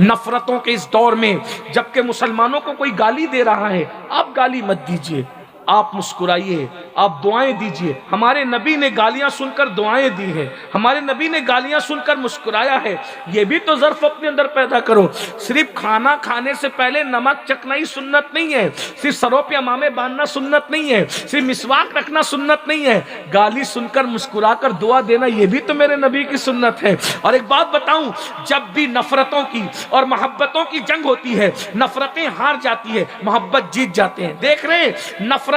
نفرتوں کے اس دور میں جبکہ مسلمانوں کو کوئی گالی دے رہا ہے، آپ گالی مت دیجئے، آپ مسکرائیے، آپ دعائیں دیجئے۔ ہمارے نبی نے گالیاں سن کر دعائیں دی ہیں، ہمارے نبی نے گالیاں سن کر مسکرایا ہے۔ یہ بھی تو ظرف اپنے اندر پیدا کرو۔ صرف کھانا کھانے سے پہلے نمک چکھنا ہی سنت نہیں ہے، صرف سروں پہ امامے باندھنا سنت نہیں ہے، صرف مسواک رکھنا سنت نہیں ہے، گالی سن کر مسکرا کر دعا دینا یہ بھی تو میرے نبی کی سنت ہے۔ اور ایک بات بتاؤں، جب بھی نفرتوں کی اور محبتوں کی جنگ ہوتی ہے، نفرتیں ہار جاتی ہے، محبت جیت جاتے ہیں۔ دیکھ رہے ہیں نفرتیں،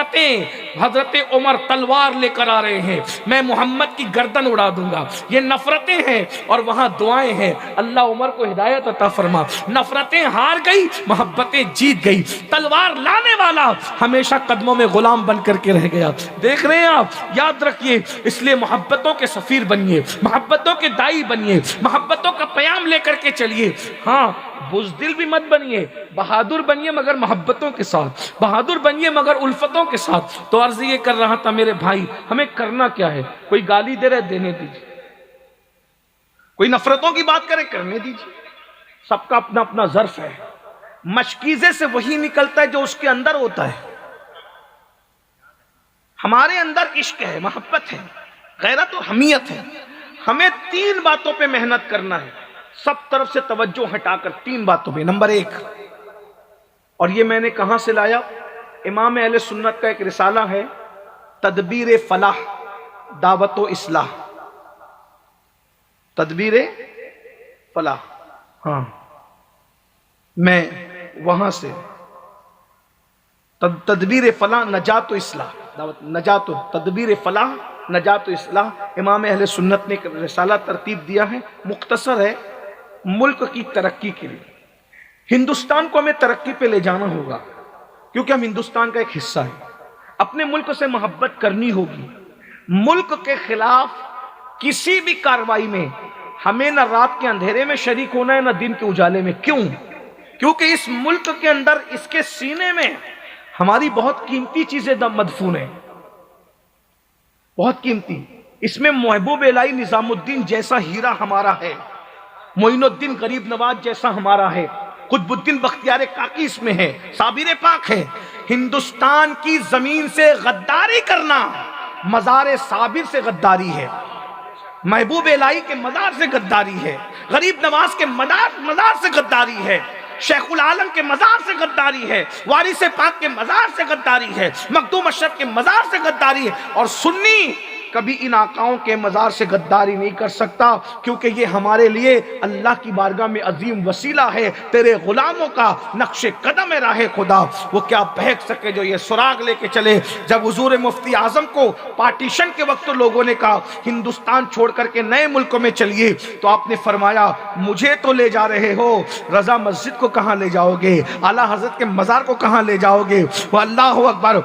حضرت عمر تلوار لے کر آ رہے ہیں، میں محمد کی گردن اڑا دوں گا، یہ نفرتیں ہیں اور وہاں دعائیں ہیں، اللہ عمر کو ہدایت عطا فرما۔ نفرتیں ہار گئی، محبتیں جیت گئی، تلوار لانے والا ہمیشہ قدموں میں غلام بن کر کے رہ گیا۔ دیکھ رہے ہیں آپ، یاد رکھیے، اس لیے محبتوں کے سفیر بنیے، محبتوں کے دائی بنیے، محبتوں کا پیام لے کر کے چلیے۔ ہاں، بزدل بھی مت بنیے، بہادر بنیے مگر محبتوں کے ساتھ، بہادر بنیے مگر الفتوں کے ساتھ۔ تو عرض یہ کر رہا تھا میرے بھائی، ہمیں کرنا کیا ہے؟ کوئی گالی دے رہے دینے دیجیے، کوئی نفرتوں کی بات کرے کرنے دیجیے، سب کا اپنا اپنا ظرف ہے۔ مشکیزے سے وہی نکلتا ہے جو اس کے اندر ہوتا ہے۔ ہمارے اندر عشق ہے، محبت ہے، غیرت و حمیت ہے۔ ہمیں 3 باتوں پہ محنت کرنا ہے، سب طرف سے توجہ ہٹا کر 3 باتوں پہ۔ نمبر 1، اور یہ میں نے کہاں سے لایا؟ امام اہل سنت کا ایک رسالہ ہے، تدبیر فلاح، دعوت و اصلاح، تدبیر فلاح، ہاں میں وہاں سے تدبیر فلاح نجات و اصلاح، دعوت نجات و تدبیر فلاح نجات و اصلاح، امام اہل سنت نے ایک رسالہ ترتیب دیا ہے، مختصر ہے، ملک کی ترقی کے لیے۔ ہندوستان کو ہمیں ترقی پہ لے جانا ہوگا کیونکہ ہم ہندوستان کا ایک حصہ ہیں، اپنے ملک سے محبت کرنی ہوگی۔ ملک کے خلاف کسی بھی کارروائی میں ہمیں نہ رات کے اندھیرے میں شریک ہونا ہے نہ دن کے اجالے میں۔ کیوں؟ کیونکہ اس ملک کے اندر، اس کے سینے میں ہماری بہت قیمتی چیزیں مدفون ہیں، بہت قیمتی۔ اس میں محبوب الہی نظام الدین جیسا ہیرا ہمارا ہے، معین الدین غریب نواز جیسا ہمارا ہے، قطب الدین بختیار کاکی اس میں ہے، صابر پاک ہے۔ ہندوستان کی زمین سے غداری کرنا مزار صابر سے غداری ہے، محبوب الہی کے مزار سے غداری ہے، غریب نواز کے مزار سے غداری ہے، شیخ العالم کے مزار سے غداری ہے، وارث پاک کے مزار سے غداری ہے، مخدوم اشرف کے مزار سے غداری ہے۔ اور سنی کبھی ان آقاؤں کے مزار سے غداری نہیں کر سکتا، کیونکہ یہ ہمارے لیے اللہ کی بارگاہ میں عظیم وسیلہ ہے، تیرے غلاموں کا نقش قدم راہ خدا، وہ کیا بہک سکے جو یہ سراغ لے کے چلے۔ جب حضور مفتی اعظم کو پارٹیشن کے وقت لوگوں نے کہا ہندوستان چھوڑ کر کے نئے ملکوں میں چلیے، تو آپ نے فرمایا مجھے تو لے جا رہے ہو، رضا مسجد کو کہاں لے جاؤ گے؟ اعلیٰ حضرت کے مزار کو کہاں لے جاؤ گے؟ وہ اللہ اکبر،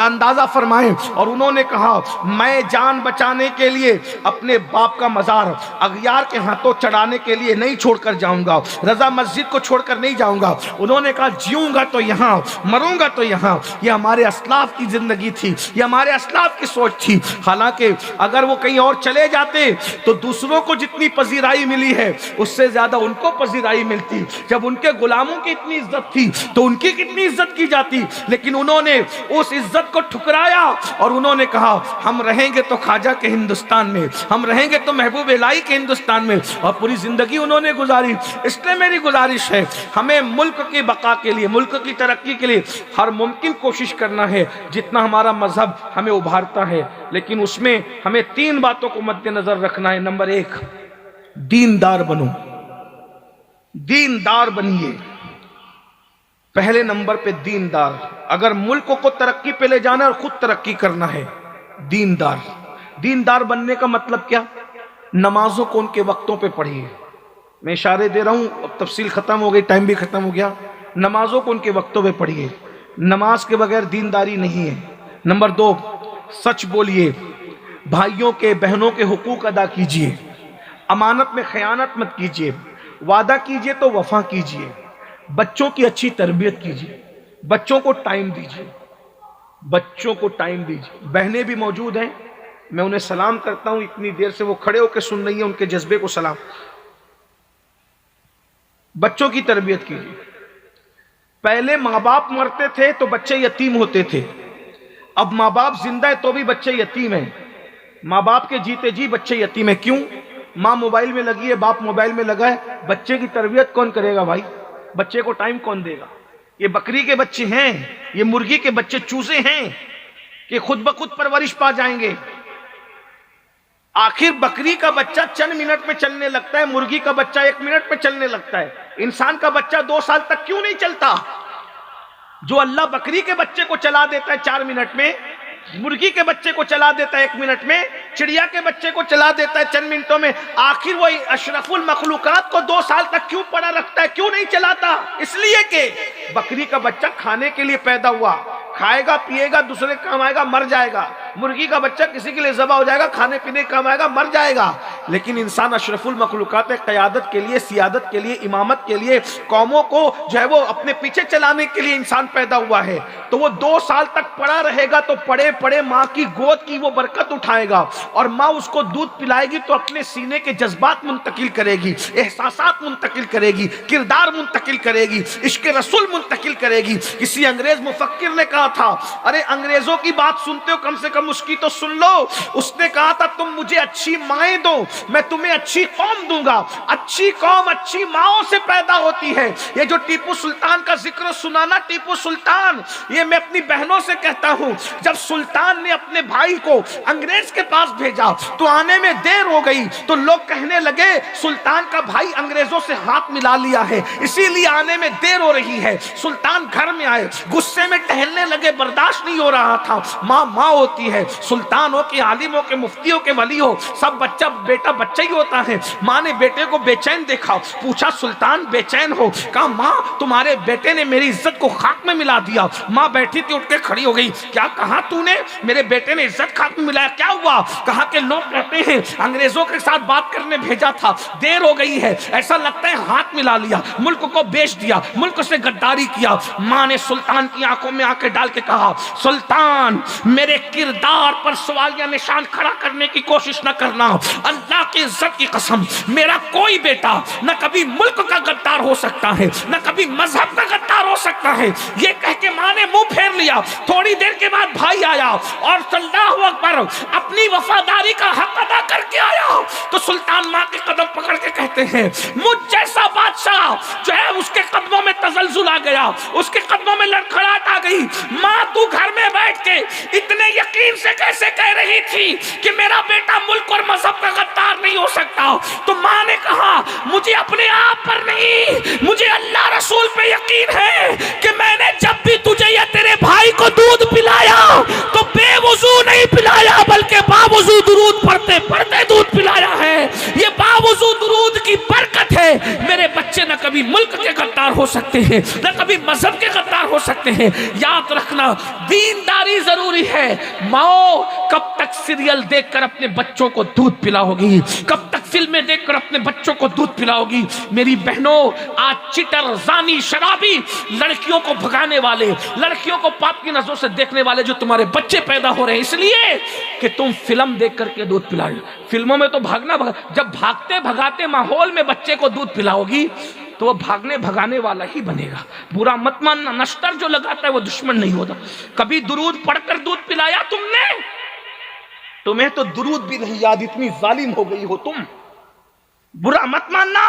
اندازہ فرمائیں۔ اور انہوں نے کہا میں جان بچانے کے لیے اپنے باپ کا مزار اغیار کے ہاتھوں چڑھانے کے لیے نہیں چھوڑ کر جاؤں گا، رضا مسجد کو چھوڑ کر نہیں جاؤں گا۔ انہوں نے کہا جیوں گا تو یہاں، مروں گا تو یہاں۔ یہ ہمارے اسلاف کی زندگی تھی، یہ ہمارے اسلاف کی سوچ تھی۔ حالانکہ اگر وہ کہیں اور چلے جاتے تو دوسروں کو جتنی پذیرائی ملی ہے اس سے زیادہ ان کو پذیرائی ملتی۔ جب ان کے غلاموں کی اتنی عزت تھی تو ان کی کتنی عزت کی جاتی، لیکن انہوں نے اس عزت کو ٹھکرایا اور انہوں نے کہا ہم رہیں گے تو خواجہ کے ہندوستان میں، ہم رہیں گے تو محبوب الہی کے ہندوستان میں، اور پوری زندگی انہوں نے گزاری۔ اس لیے میری گزارش ہے ہمیں ملک کی بقا کے لیے، ملک کی ترقی کے لیے ہر ممکن کوشش کرنا ہے جتنا ہمارا مذہب ہمیں ابھارتا ہے، لیکن اس میں ہمیں 3 باتوں کو مد نظر رکھنا ہے۔ نمبر 1، دیندار بنو، دیندار بنیے۔ پہلے نمبر پہ دیندار۔ اگر ملک کو ترقی پہ لے جانا ہے اور خود ترقی کرنا ہے، دیندار۔ دیندار بننے کا مطلب کیا؟ نمازوں کو ان کے وقتوں پہ پڑھیے۔ میں اشارے دے رہا ہوں، اب تفصیل ختم ہو گئی، ٹائم بھی ختم ہو گیا۔ نمازوں کو ان کے وقتوں پہ پڑھیے، نماز کے بغیر دینداری نہیں ہے۔ نمبر 2، سچ بولیے، بھائیوں کے بہنوں کے حقوق ادا کیجیے، امانت میں خیانت مت کیجیے، وعدہ کیجیے تو وفا کیجیے، بچوں کی اچھی تربیت کیجیے، بچوں کو ٹائم دیجیے، بچوں کو ٹائم دیجیے۔ بہنیں بھی موجود ہیں، میں انہیں سلام کرتا ہوں، اتنی دیر سے وہ کھڑے ہو کے سن رہی ہیں، ان کے جذبے کو سلام۔ بچوں کی تربیت کیجیے. پہلے ماں باپ مرتے تھے تو بچے یتیم ہوتے تھے، اب ماں باپ زندہ ہے تو بھی بچے یتیم ہیں. ماں باپ کے جیتے جی بچے یتیم ہیں. کیوں؟ ماں موبائل میں لگی ہے، باپ موبائل میں لگا ہے. بچے کی تربیت کون کرے گا بھائی؟ بچے کو ٹائم کون دے گا؟ یہ بکری کے بچے ہیں، یہ مرغی کے بچے چوزے ہیں کہ خود بخود پرورش پا جائیں گے. آخر بکری کا بچہ چند منٹ میں چلنے لگتا ہے، مرغی کا بچہ 1 منٹ میں چلنے لگتا ہے. انسان کا بچہ 2 سال تک کیوں نہیں چلتا؟ جو اللہ بکری کے بچے کو چلا دیتا ہے 4 منٹ میں، مرغی کے بچے کو چلا دیتا ہے 1 منٹ میں، چڑیا کے بچے کو چلا دیتا ہے چند منٹوں میں، آخر وہ اشرف المخلوقات کو 2 سال تک کیوں پڑا رکھتا ہے؟ کیوں نہیں چلاتا؟ اس لیے کہ بکری کا بچہ کھانے کے لیے پیدا ہوا، کھائے گا پیے گا دوسرے کام آئے گا مر جائے گا. مرغی کا بچہ کسی کے لیے ذبح ہو جائے گا، کھانے پینے کام آئے گا مر جائے گا. لیکن انسان اشرف المخلوقات ہے، قیادت کے لیے، سیادت کے لیے، امامت کے لیے، قوموں کو جو ہے وہ اپنے پیچھے چلانے کے لیے انسان پیدا ہوا ہے. تو وہ 2 سال تک پڑا رہے گا تو پڑے پڑے ماں کی گود کی وہ برکت اٹھائے گا، اور ماں اس کو دودھ پلائے گی تو اپنے سینے کے جذبات منتقل کرے گی، احساسات منتقل کرے گی، کردار منتقل کرے گی، عشق رسول منتقل کرے گی. کسی انگریز مفکر نے کہا تھا، ارے انگریزوں کی بات سنتے ہو کم سے کم اس کی تو سن لو. اس نے کہا تھا تم مجھے اچھی مائیں دو میں تمہیں اچھی قوم دوں گا. اچھی قوم اچھی ماؤں سے پیدا ہوتی ہے. یہ جو ٹیپو سلطان کا ذکر سنانا، ٹیپو سلطان، یہ میں اپنی بہنوں سے کہتا ہوں، جب سلطان نے اپنے بھائی کو انگریز کے پاس بھیجا تو آنے میں دیر ہو گئی تو لوگ کہنے لگے سلطان کا بھائی انگریزوں سے ہاتھ ملا لیا ہے اسی لیے آنے میں دیر ہو رہی ہے. سلطان گھر میں آئے، غصے میں ٹہلنے لگے، برداشت نہیں ہو رہا تھا. ماں ماں ہوتی ہے، سلطان ہو کہ عالم ہو کہ مفتی ہو کہ ولی ہو، سب بچہ بیٹا بچہ ہی ہوتا ہے. ماں نے بیٹے کو بے چین دیکھا، پوچھا سلطان بے چین ہو؟ کہا ماں تمہارے بیٹے نے میری عزت کو خاک میں ملا دیا. ماں بیٹھی تھی اٹھ کے کھڑی ہو گئی. کیا کہا تو نے؟ میرے بیٹے نے عزت خاک میں ملایا؟ کیا ہوا؟ کہا کہ لوگ کہتے ہیں انگریزوں کے ساتھ بات کرنے بھیجا تھا، دیر ہو گئی ہے، ایسا لگتا ہے ہاتھ ملا لیا، ملک کو بیچ دیا، ملک سے غداری کیا. ماں نے سلطان کی آنکھوں میں آنکھیں ڈال کے کہا سلطان میرے کردار پر سوالیہ نشان کھڑا کرنے کی کوشش نہ کرنا. اللہ کی عزت کی قسم میرا کوئی بیٹا نہ کبھی ملک کا غدار ہو سکتا ہے نہ کبھی مذہب کا غدار ہو سکتا ہے. یہ کہہ کے ماں نے منہ پھیر لیا. تھوڑی دیر کے بعد بھائی آیا اور اللہ اکبر اپنی وفاداری کا حق ادا کر کے آیا. تو سلطان ماں کے قدم پکڑ کے کہتے ہیں مجھ جیسا بادشاہ جو ہے اس کے قدموں میں تزلزل آ گیا، اس کے قدموں میں لڑکھڑاہٹ آ گئی. ماں تو گھر میں بیٹھ کے اتنے یقین سے کیسے کہہ رہی تھی کہ میرا بیٹا ملک اور مذہب کا غدار نہیں ہو سکتا؟ تو ماں نے کہا مجھے اپنے آپ پر نہیں، مجھے اللہ رسول پہ یقین ہے کہ میں نے جب بھی تجھے یا تیرے بھائی کو دودھ پلایا تو بے وضو نہیں پلایا بلکہ باوضو درود پڑھتے پڑھتے دودھ پلایا ہے. یہ باوضو درود کی برکت ہے. میرے بچے نہ کبھی ملک کے غدار ہو سکتے ہیں نہ کبھی مذہب کے غدار ہو سکتے ہیں. یاد رکھنا دینداری ضروری ہے. ماں کب تک سیریل دیکھ کر اپنے بچوں کو دودھ پلاؤ گی؟ کب تک فلمیں دیکھ کر اپنے بچوں کو دودھ پلاؤ گی؟ میری بہنوں آج چٹر زانی شرابی لڑکیوں کو بھگانے والے، لڑکیوں کو پاپ کی نظروں سے دیکھنے والے جو تمہارے بچے پیدا ہو رہے ہیں اس لیے کہ تم فلم دیکھ کر کے دودھ پلاؤ. فلموں میں تو بھاگنا جب بھاگتے بھگاتے ماحول میں بچے کو دودھ پلاؤ گی تو وہ بھاگنے بھگانے والا ہی بنے گا. برا مت ماننا، نشتر جو لگاتا ہے وہ دشمن نہیں ہوتا. کبھی درود پڑھ کر دودھ پلایا تم نے؟ تمہیں تو درود بھی نہیں یاد، اتنی ظالم ہو گئی ہو تم. برا مت ماننا،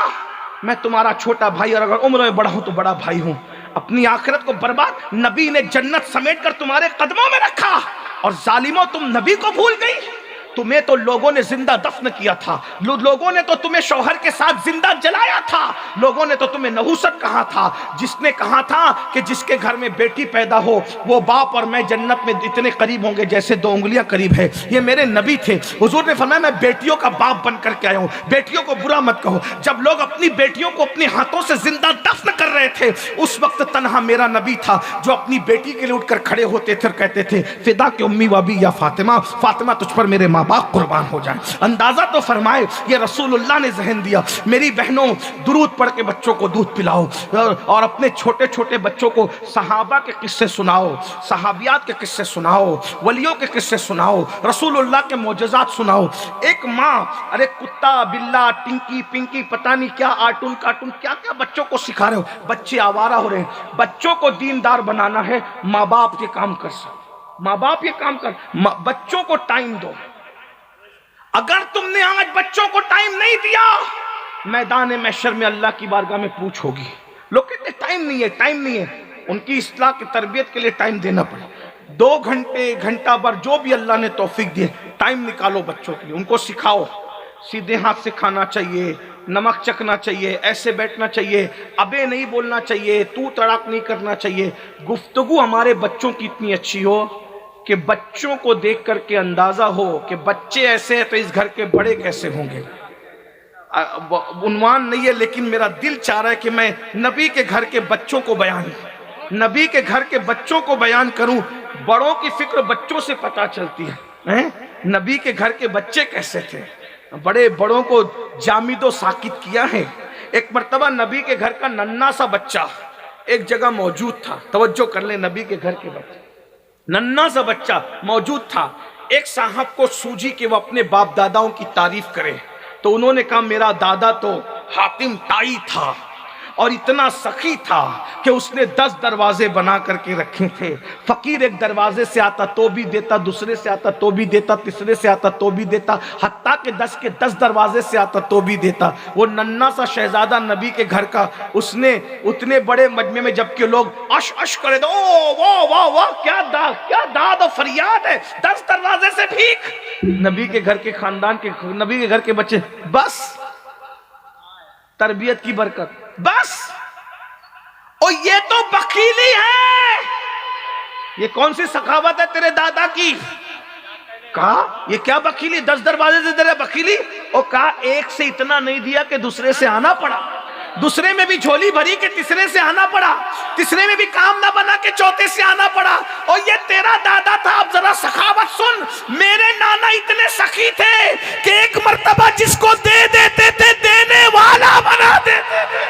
میں تمہارا چھوٹا بھائی اور اگر عمر میں بڑا ہوں تو بڑا بھائی ہوں. اپنی آخرت کو برباد، نبی نے جنت سمیٹ کر تمہارے قدموں میں رکھا اور ظالموں تم نبی کو بھول گئی. تمہیں تو لوگوں نے زندہ دفن کیا تھا، لوگوں نے تو تمہیں شوہر کے ساتھ زندہ جلایا تھا، لوگوں نے تو تمہیں نحوست کہا تھا. جس نے کہا تھا کہ جس کے گھر میں بیٹی پیدا ہو وہ باپ اور میں جنت میں اتنے قریب ہوں گے جیسے 2 انگلیاں قریب ہے. یہ میرے نبی تھے. حضور نے فرمایا میں بیٹیوں کا باپ بن کر کے آیا ہوں. بیٹیوں کو برا مت کہو. جب لوگ اپنی بیٹیوں کو اپنے ہاتھوں سے زندہ دفن کر کر رہے تھے، اس وقت تنہا میرا نبی تھا جو اپنی بیٹی کے لیے اٹھ کر کھڑے ہوتے تھے اور کہتے تھے فدا کے امی و ابی یا فاطمہ، فاطمہ تجھ پر میرے ماں باپ قربان ہو جائیں۔ اندازہ تو فرمائے یہ رسول اللہ نے ذہن دیا۔ میری بہنوں، درود پڑھ کے بچوں کو دودھ پلاؤ اور اپنے چھوٹے چھوٹے بچوں کو صحابہ کے قصے سناؤ، صحابیات کے قصے سناؤ، ولیوں کے قصے سناؤ، رسول اللہ کے معجزات سناؤ۔ ایک ماں، ارے کتا بلا ٹنکی پنکی پتہ نہیں کیا آٹون کارٹون کیا کیا بچوں کو سکھا رہے ہو، بچے آوارہ ہو رہے ہیں۔ بچوں کو دیندار بنانا ہے، ماں باپ یہ کام کر سکتے، ماں باپ یہ کام کر، بچوں کو ٹائم دو۔ اگر تم نے آج بچوں کو ٹائم نہیں دیا، میدان محشر میں اللہ کی بارگاہ میں پوچھ ہوگی۔ لوگ کہتے ٹائم نہیں ہے، ٹائم نہیں ہے، ان کی اصلاح کی تربیت کے لیے ٹائم دینا پڑے۔ 2 گھنٹے، گھنٹہ بھر جو بھی اللہ نے توفیق دی، ٹائم نکالو بچوں کے لیے، ان کو سکھاؤ سیدھے ہاتھ سے کھانا چاہیے، نمک چکھنا چاہیے، ایسے بیٹھنا چاہیے، ابے نہیں بولنا چاہیے، تو تڑاک نہیں کرنا چاہیے۔ گفتگو ہمارے بچوں کی اتنی اچھی ہو کہ بچوں کو دیکھ کر کے اندازہ ہو کہ بچے ایسے ہیں تو اس گھر کے بڑے کیسے ہوں گے۔ عنوان نہیں ہے لیکن میرا دل چاہ رہا ہے کہ میں نبی کے گھر کے بچوں کو نبی کے گھر کے بچوں کو بیان کروں۔ بڑوں کی فکر بچوں سے پتہ چلتی ہے، نبی کے گھر کے بچے کیسے تھے، بڑے بڑوں کو جامد و ساکت کیا ہے۔ ایک مرتبہ نبی کے گھر کا ننھا سا بچہ ایک جگہ موجود تھا، توجہ کر لیں، نبی کے گھر کے بچے ننھا سا بچہ موجود تھا۔ ایک صاحب کو سوجی کہ وہ اپنے باپ داداؤں کی تعریف کرے، تو انہوں نے کہا میرا دادا تو حاتم طائی تھا اور اتنا سخی تھا کہ اس نے 10 دروازے بنا کر کے رکھے تھے۔ فقیر ایک دروازے سے آتا تو بھی دیتا، دوسرے سے آتا تو بھی دیتا، تیسرے سے آتا تو بھی دیتا، حتیٰ کہ 10 کے 10 دروازے سے آتا تو بھی دیتا۔ وہ ننھا سا شہزادہ نبی کے گھر کا، اس نے اتنے بڑے مجمع میں جب کہ لوگ اش اش کرے تو او واہ واہ واہ کیا داد و فریاد ہے، 10 دروازے سے بھیک۔ نبی کے گھر کے خاندان کے، نبی کے گھر کے بچے بس تربیت کی برکت، بس اور یہ تو بخیلی ہے، یہ کون سی سخاوت ہے تیرے دادا کی؟ کہا یہ کیا بخیلی، 10 دروازے سے تیرے بخیلی، اور کہا ایک سے اتنا نہیں دیا کہ دوسرے سے آنا پڑا، دوسرے میں بھی جھولی بھری کہ تیسرے سے آنا پڑا، تیسرے میں بھی کام نہ بنا کہ چوتھے سے آنا پڑا، اور یہ تیرا دادا تھا۔ اب ذرا سخاوت سن، میرے نانا اتنے سخی تھے کہ ایک مرتبہ جس کو دے دیتے تھے دینے والا بنا دیتے تھے۔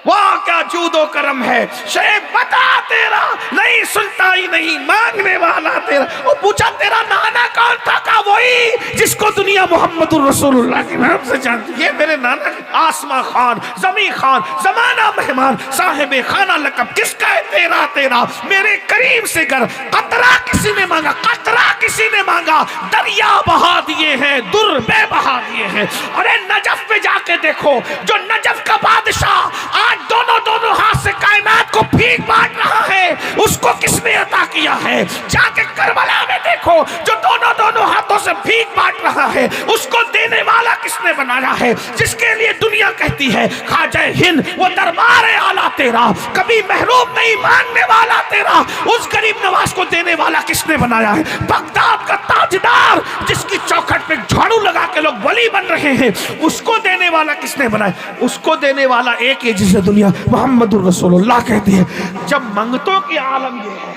واہ کیا جود و کرم ہے، شیخ بتا تیرا نہیں سنتا ہی نہیں، مانگنے والا تیرا۔ وہ پوچھا تیرا نانا کون تھا؟ کہا وہی جس کو دنیا محمد الرسول اللہ کے نام سے جانتی۔ یہ میرے نانا آسماں خان، زمین خان، زمانہ مہمان، صاحب خانہ لقب کس کا ہے؟ تیرا تیرا میرے کریم سے گر قطرہ کسی نے مانگا، قطرہ کسی نے مانگا، دریا بہا دیے ہیں، در بے بہا دیے ہیں۔ اور نجف پہ جا کے دیکھو، جو نجف کا بادشاہ آج دونوں ہاتھ سے کائنات کو بھیک بانٹ رہا ہے، اس کو کس نے عطا کیا ہے؟ جا کے کربلا میں دیکھو، جو دونوں ہاتھوں سے بھیک بانٹ رہا ہے، اس کو دینے والا کس نے بنایا ہے؟ جس کے لیے دنیا کہتی ہے خواجہ ہند وہ دربار اعلیٰ تیرا، کبھی محروم نہیں، مانگنے والا تیرا، اس غریب نواز کو دینے والا کس نے بنایا ہے؟ بغداد کا تاجدار جس کی چوکھٹ پہ جھاڑو لگا کے لوگ ولی بن رہے ہیں، اس کو دینے والا کس نے بنایا؟ اس کو دینے والا ایک ہی جسے دنیا محمد الرسول اللہ کہتی ہے۔ جب منگتوں کی عالم یہ ہے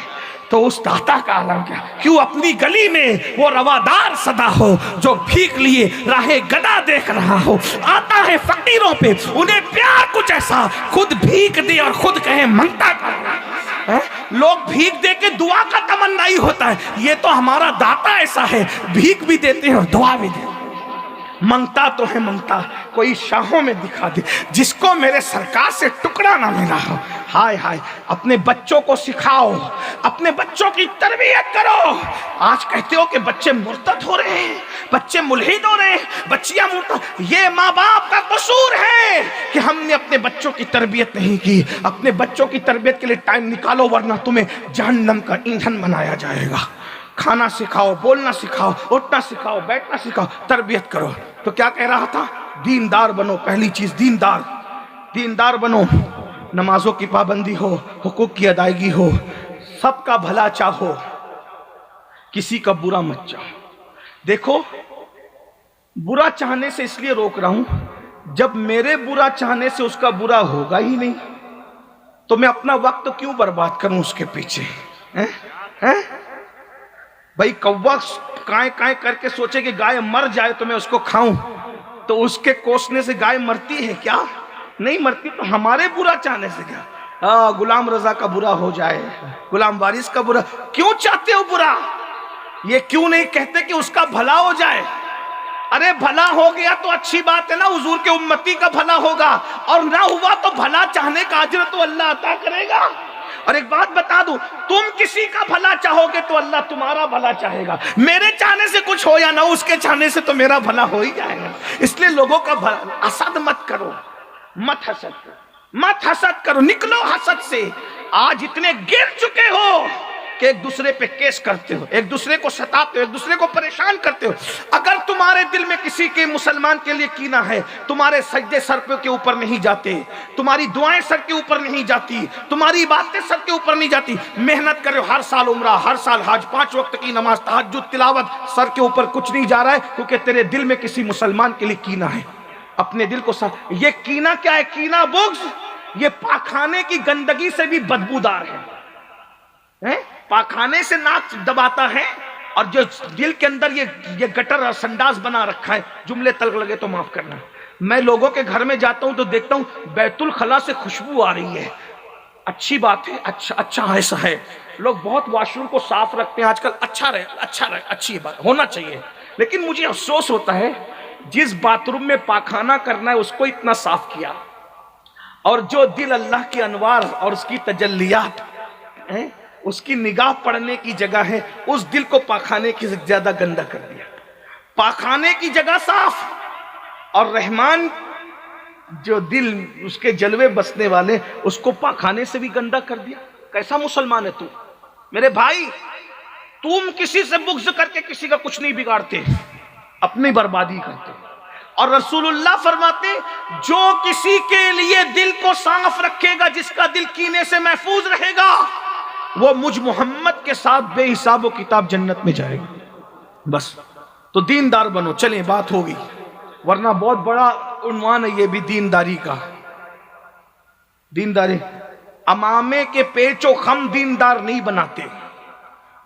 تو اس داتا کا عالم کیا؟ کیوں اپنی گلی میں وہ روادار صدا ہو جو بھیک لیے راہ گدا دیکھ رہا ہو، آتا ہے فقیروں پہ انہیں پیار کچھ ایسا، خود بھیک دے اور خود کہے منگتا کر۔ لوگ بھیک دے کے دعا کا تمنائی ہوتا ہے، یہ تو ہمارا داتا ایسا ہے، بھیک بھی دیتے ہیں اور دعا بھی دیتے ہیں۔ منگتا تو ہے منگتا، کوئی شاہوں میں دکھا دے جس کو میرے سرکار سے ٹکڑا نہ ملا ہو۔ ہائے ہائے، اپنے بچوں کو سکھاؤ، اپنے بچوں کی تربیت کرو۔ آج کہتے ہو کہ بچے مرتد ہو رہے ہیں، بچے ملحد ہو رہے ہیں، بچیاں مرتد، یہ ماں باپ کا قصور ہے کہ ہم نے اپنے بچوں کی تربیت نہیں کی۔ اپنے بچوں کی تربیت کے لیے ٹائم نکالو ورنہ تمہیں جہنم کا ایندھن بنایا جائے گا۔ کھانا سکھاؤ، بولنا سکھاؤ، اٹھنا سکھاؤ، بیٹھنا سکھاؤ، تربیت کرو۔ تو کیا کہہ رہا تھا؟ دیندار بنو، پہلی چیز دیندار بنو، نمازوں کی پابندی ہو، حقوق کی ادائیگی ہو، سب کا بھلا چاہو، کسی کا برا مت چاہو۔ دیکھو، برا چاہنے سے اس لیے روک رہا ہوں جب میرے برا چاہنے سے اس کا برا ہوگا ہی نہیں تو میں اپنا وقت کیوں برباد کروں اس کے پیچھے؟ بھائی کوا کائیں کائیں کر کے سوچے کہ گائے مر جائے تو میں اس کو کھاؤں، تو اس کے کوسنے سے گائے مرتی ہے کیا؟ نہیں مرتی۔ تو ہمارے برا چاہنے سے کیا؟ غلام رضا کا برا ہو جائے، غلام وارث کا برا، کیوں چاہتے ہو برا؟ یہ کیوں نہیں کہتے کہ اس کا بھلا ہو جائے؟ ارے بھلا ہو گیا تو اچھی بات ہے نا، حضور کے امتی کا بھلا ہوگا، اور نہ ہوا تو بھلا چاہنے کا اجر تو اللہ عطا کرے گا۔ اور ایک بات بتا دوں، تم کسی کا بھلا چاہو گے تو اللہ تمہارا بھلا چاہے گا۔ میرے چاہنے سے کچھ ہو یا نہ ہو، اس کے چاہنے سے تو میرا بھلا ہو ہی جائے گا۔ اس لیے لوگوں کا بھلا، حسد مت کرو، مت حسد کرو، مت حسد کرو، نکلو حسد سے۔ آج اتنے گر چکے ہو کہ ایک دوسرے پہ کیس کرتے ہو، ایک دوسرے کو ستاتے ہو، ایک دوسرے کو پریشان کرتے ہو۔ اگر تمہارے دل میں کسی کے مسلمان کے لیے کینہ ہے، تمہارے سجدے سر کے اوپر نہیں جاتے، تمہاری دعائیں سر کے اوپر نہیں جاتی، تمہاری باتیں سر کے اوپر نہیں جاتی، محنت کرو، ہر سال عمرہ، ہر سال حج، 5 وقت کی نماز، تہجد، تلاوت، سر کے اوپر کچھ نہیں جا رہا ہے کیونکہ تیرے دل میں کسی مسلمان کے لیے کینہ ہے۔ اپنے دل کو یہ کینہ کیا ہے؟ کینہ بغض، یہ پاخانے کی گندگی سے بھی بدبودار ہے۔ پاخانے سے ناک دباتا ہے، اور جو دل کے اندر یہ گٹر اور سنڈاس بنا رکھا ہے، جملے تلخ لگے تو معاف کرنا۔ میں لوگوں کے گھر میں جاتا ہوں تو دیکھتا ہوں بیت الخلا سے خوشبو آ رہی ہے، اچھی بات ہے، اچھا ایسا ہے، لوگ بہت واش روم کو صاف رکھتے ہیں آج کل، اچھا رہے، اچھی بات ہونا چاہیے۔ لیکن مجھے افسوس ہوتا ہے جس باتھ روم میں پاخانہ کرنا ہے اس کو اتنا صاف کیا، اور جو دل اللہ کے انوار اور اس کی تجلیات اس کی نگاہ پڑنے کی جگہ ہے، اس دل کو پاخانے کی زیادہ گندا کر دیا۔ پاخانے کی جگہ صاف، اور رحمان جو دل اس کے جلوے بسنے والے، اس کو پاخانے سے بھی گندا کر دیا۔ کیسا مسلمان ہے تو؟ میرے بھائی، تم کسی سے بغض کر کے کسی کا کچھ نہیں بگاڑتے، اپنی بربادی کرتے۔ اور رسول اللہ فرماتے جو کسی کے لیے دل کو صاف رکھے گا، جس کا دل کینے سے محفوظ رہے گا، وہ مجھ محمد کے ساتھ بے حساب و کتاب جنت میں جائے گا۔ بس تو دیندار بنو۔ چلیں بات ہوگی، ورنہ بہت بڑا عنوان ہے یہ بھی دینداری کا۔ دینداری امامے کے پیچ و خم دیندار نہیں بناتے،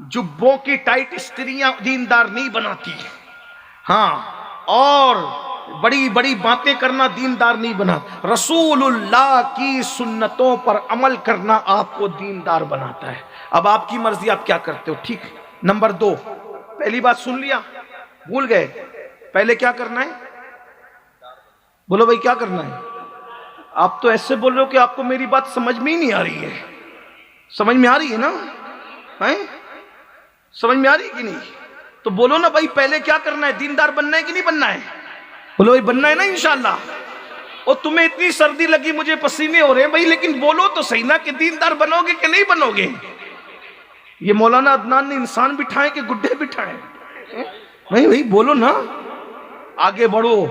جبوں کی ٹائٹ استریاں دیندار نہیں بناتی، ہاں، اور بڑی بڑی باتیں کرنا دیندار نہیں بنا۔ رسول اللہ کی سنتوں پر عمل کرنا آپ کو دیندار بناتا ہے۔ اب آپ کی مرضی، آپ کیا کرتے ہو، ٹھیک۔ نمبر 2، پہلی بات سن لیا، بھول گئے؟ پہلے کیا کرنا ہے؟ بولو بھائی کیا کرنا ہے؟ آپ تو ایسے بول رہے ہو کہ آپ کو میری بات سمجھ میں ہی نہیں آ رہی ہے۔ سمجھ میں آ رہی ہے نا؟ سمجھ میں آ رہی ہے کہ نہیں؟ تو بولو نا بھائی، پہلے کیا کرنا ہے؟ دیندار بننا ہے کہ نہیں بننا ہے؟ بولو بھائی بننا ہے نا انشاءاللہ۔ اور تمہیں اتنی سردی لگی، مجھے پسینے ہو رہے ہیں بھائی، لیکن بولو تو صحیح نا کہ دیندار بنو گے کہ نہیں بنو گے؟ یہ مولانا عدنان نے انسان بٹھائے کہ گڈھے بٹھائے؟ بھائی بولو نا، آگے بڑھو،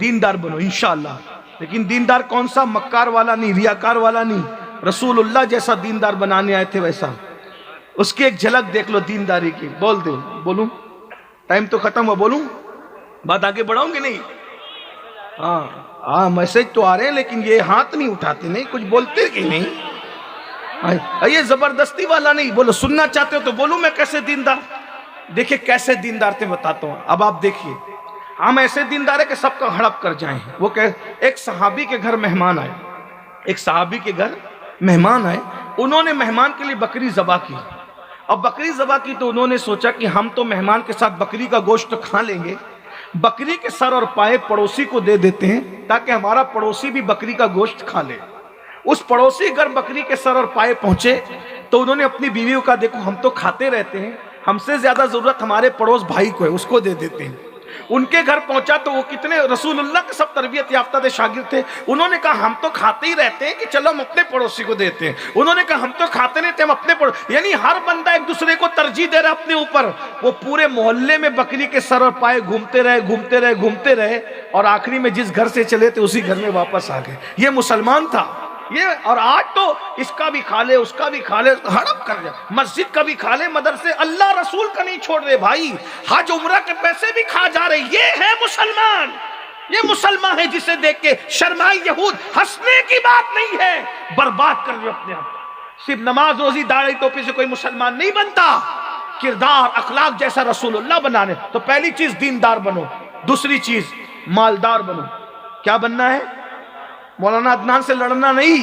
دیندار بنو انشاءاللہ۔ لیکن دیندار کون سا؟ مکار والا نہیں، ریاکار والا نہیں، رسول اللہ جیسا دیندار بنانے آئے تھے ویسا۔ اس کی ایک جھلک دیکھ لو دینداری کی۔ بول دو، بولوں؟ ٹائم تو ختم ہوا، بولوں؟ بات آگے بڑھاؤں گے نہیں؟ ہاں میسج تو آ رہے ہیں، لیکن یہ ہاتھ نہیں اٹھاتے، نہیں کچھ بولتے کہ نہیں؟ یہ زبردستی والا نہیں، بولو سننا چاہتے ہو تو بولوں میں کیسے دیندار؟ دیکھیں کیسے دیندار تھے بتاتا ہوں۔ اب آپ دیکھیے، ہم ایسے دیندار ہیں کہ سب کا ہڑپ کر جائیں۔ وہ کہ ایک صحابی کے گھر مہمان آئے، ایک صحابی کے گھر مہمان آئے، انہوں نے مہمان کے لیے بکری ذبح کی۔ اب بکری ذبح کی تو انہوں نے سوچا کہ ہم تو مہمان کے ساتھ بکری کا گوشت کھا لیں گے، بکری کے سر اور پائے پڑوسی کو دے دیتے ہیں تاکہ ہمارا پڑوسی بھی بکری کا گوشت کھا لے۔ اس پڑوسی گھر بکری کے سر اور پائے پہنچے تو انہوں نے اپنی بیوی کو کہا دیکھو ہم تو کھاتے رہتے ہیں، ہم سے زیادہ ضرورت ہمارے پڑوس بھائی کو ہے، اس کو دے دیتے ہیں۔ ان کے گھر پہنچا تو وہ کتنے رسول اللہ کے سب تربیت یافتہ تھے، شاگرد تھے، انہوں نے کہا ہم تو کھاتے ہی رہتے ہیں کہ چلو ہم اپنے پڑوسی کو دیتے ہیں۔ انہوں نے کہا ہم تو کھاتے نہیں تھے، ہم اپنے پڑوسی، یعنی ہر بندہ ایک دوسرے کو ترجیح دے رہا اپنے اوپر۔ وہ پورے محلے میں بکری کے سر اور پائے گھومتے رہے اور آخری میں جس گھر سے چلے تھے اسی گھر میں واپس آ گئے۔ یہ مسلمان تھا یہ۔ اور آج تو اس کا بھی کھا لے، اس کا بھی کھا لے، ہڑپ کر جائے، مسجد کا بھی کھا لے، مدرسے، اللہ رسول کا نہیں چھوڑ رہے بھائی، حج عمرہ کے پیسے بھی کھا جا رہے۔ یہ ہے مسلمان، یہ مسلمان ہے جسے دیکھ کے شرمائے یہود، ہنسنے کی بات نہیں ہے، برباد کر رہے اپنے آپ۔ صرف نماز روزی داڑھی ٹوپی سے کوئی مسلمان نہیں بنتا، کردار اخلاق جیسا رسول اللہ بنانے۔ تو پہلی چیز دیندار بنو، دوسری چیز مالدار بنو۔ کیا بننا ہے؟ مولانا عدنان سے لڑنا نہیں،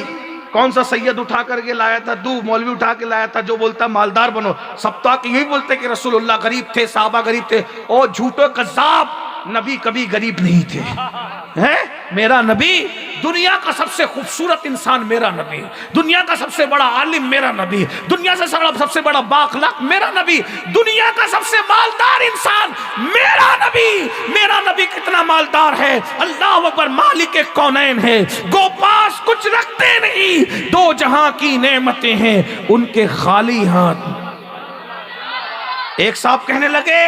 کون سا سید اٹھا کر کے لایا تھا، دو مولوی اٹھا کے لایا تھا جو بولتا مالدار بنو، سب تو آکے یہی بولتے کہ رسول اللہ غریب تھے، صحابہ غریب تھے۔ او جھوٹو کذاب، نبی کبھی غریب نہیں تھے۔ میرا نبی، دنیا کا سب سے خوبصورت انسان میرا نبی، دنیا کا سب سے بڑا عالم میرا نبی، دنیا سے سب سے بڑا بااخلاق میرا نبی، دنیا کا سب سے مالدار انسان میرا نبی۔ میرا نبی کتنا مالدار ہے، اللہ اکبر، مالک کونین ہے، گو پاس کچھ رکھتے نہیں، دو جہاں کی نعمتیں ہیں ان کے خالی ہاتھ۔ ایک صاحب کہنے لگے،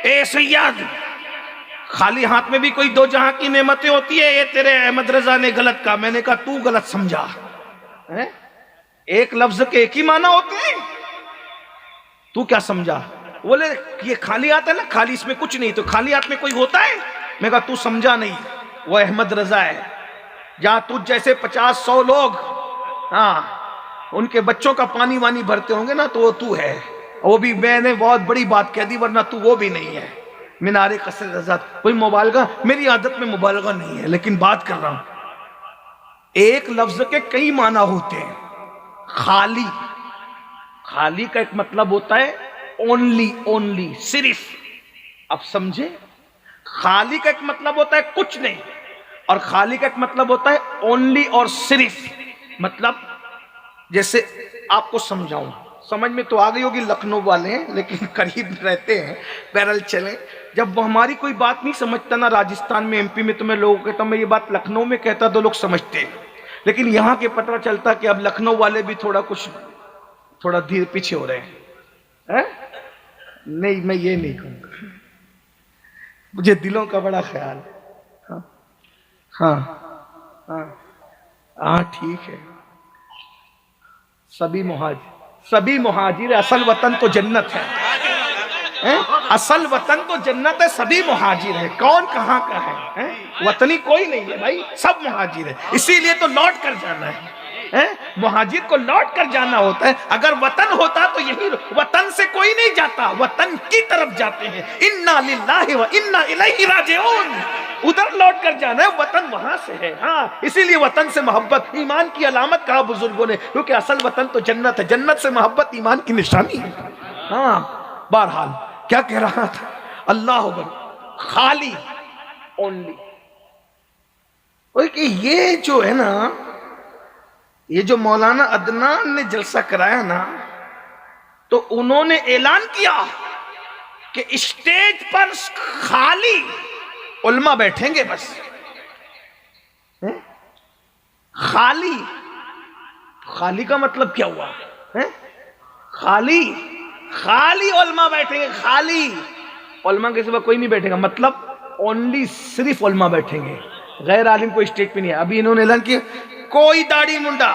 اے سید، خالی ہاتھ میں بھی کوئی دو جہاں کی نعمتیں ہوتی ہے؟ یہ تیرے احمد رضا نے غلط کہا۔ میں نے کہا تو غلط سمجھا، ایک لفظ کے ایک ہی معنی ہوتے ہیں، تو کیا سمجھا؟ بولے یہ خالی ہاتھ ہے نا، خالی اس میں کچھ نہیں، تو خالی ہاتھ میں کوئی ہوتا ہے؟ میں کہا تو سمجھا نہیں، وہ احمد رضا ہے، جہاں تجھ جیسے 50-100 لوگ ان کے بچوں کا پانی وانی بھرتے ہوں گے نا، تو وہ تو ہے۔ وہ بھی میں نے بہت بڑی بات کہہ دی، ورنہ تو وہ بھی نہیں ہے۔ مینار قصر رضا کوئی مبالغہ، میری عادت میں مبالغہ نہیں ہے، لیکن بات کر رہا ہوں، ایک لفظ کے کئی معنی ہوتے ہیں۔ خالی، خالی کا ایک مطلب ہوتا ہے اونلی، صرف۔ اب سمجھے؟ خالی کا ایک مطلب ہوتا ہے کچھ نہیں، اور خالی کا ایک مطلب ہوتا ہے اونلی اور صرف۔ مطلب جیسے آپ کو سمجھاؤں، سمجھ میں تو آ گئی ہوگی، لکھنؤ والے ہیں لیکن قریب رہتے ہیں، بہرحال چلیں۔ جب وہ ہماری کوئی بات نہیں سمجھتا نا، راجستھان میں، MP میں، تو میں لوگوں کو کہتا ہوں میں یہ بات لکھنؤ میں کہتا تو لوگ سمجھتے ہیں، لیکن یہاں کے پتہ چلتا کہ اب لکھنؤ والے بھی تھوڑا دیر پیچھے ہو رہے ہیں۔ نہیں، میں یہ نہیں کہوں گا، مجھے دلوں کا بڑا خیال ہے۔ ہاں ٹھیک ہے، سبھی مہاجر، اصل وطن تو جنت ہے، اصل وطن تو جنت ہے، سبھی مہاجر ہیں، کون کہاں کا ہے؟ وطنی کوئی نہیں ہے بھائی، سب مہاجر ہیں، اسی لیے تو لوٹ کر جانا ہے۔ مہاجر کو لوٹ کر جانا ہوتا ہے، اگر وطن ہوتا تو یہی، وطن سے کوئی نہیں جاتا، وطن کی طرف جاتے ہیں، انا للہ و انا الیہ راجعون، ادھر لوٹ کر جانا ہے، وطن وہاں سے ہے۔ اسی لیے وطن سے محبت ایمان کی علامت کہا بزرگوں نے، کیونکہ اصل وطن تو جنت ہے، جنت سے محبت ایمان کی نشانی ہے۔ بہرحال کیا کہہ رہا تھا؟ اللہ اکبر، خالی، اونلی۔ یہ جو ہے نا، یہ جو مولانا عدنان نے جلسہ کرایا نا، تو انہوں نے اعلان کیا کہ اسٹیج پر خالی علماء بیٹھیں گے، بس خالی۔ خالی کا مطلب کیا ہوا؟ خالی علماء بیٹھیں گے، خالی علماء کے سوا کوئی نہیں بیٹھے گا، مطلب اونلی، صرف علماء بیٹھیں گے، غیر عالم کوئی اسٹیج پہ نہیں ہے۔ ابھی انہوں نے اعلان کیا کوئی داڑھی منڈا،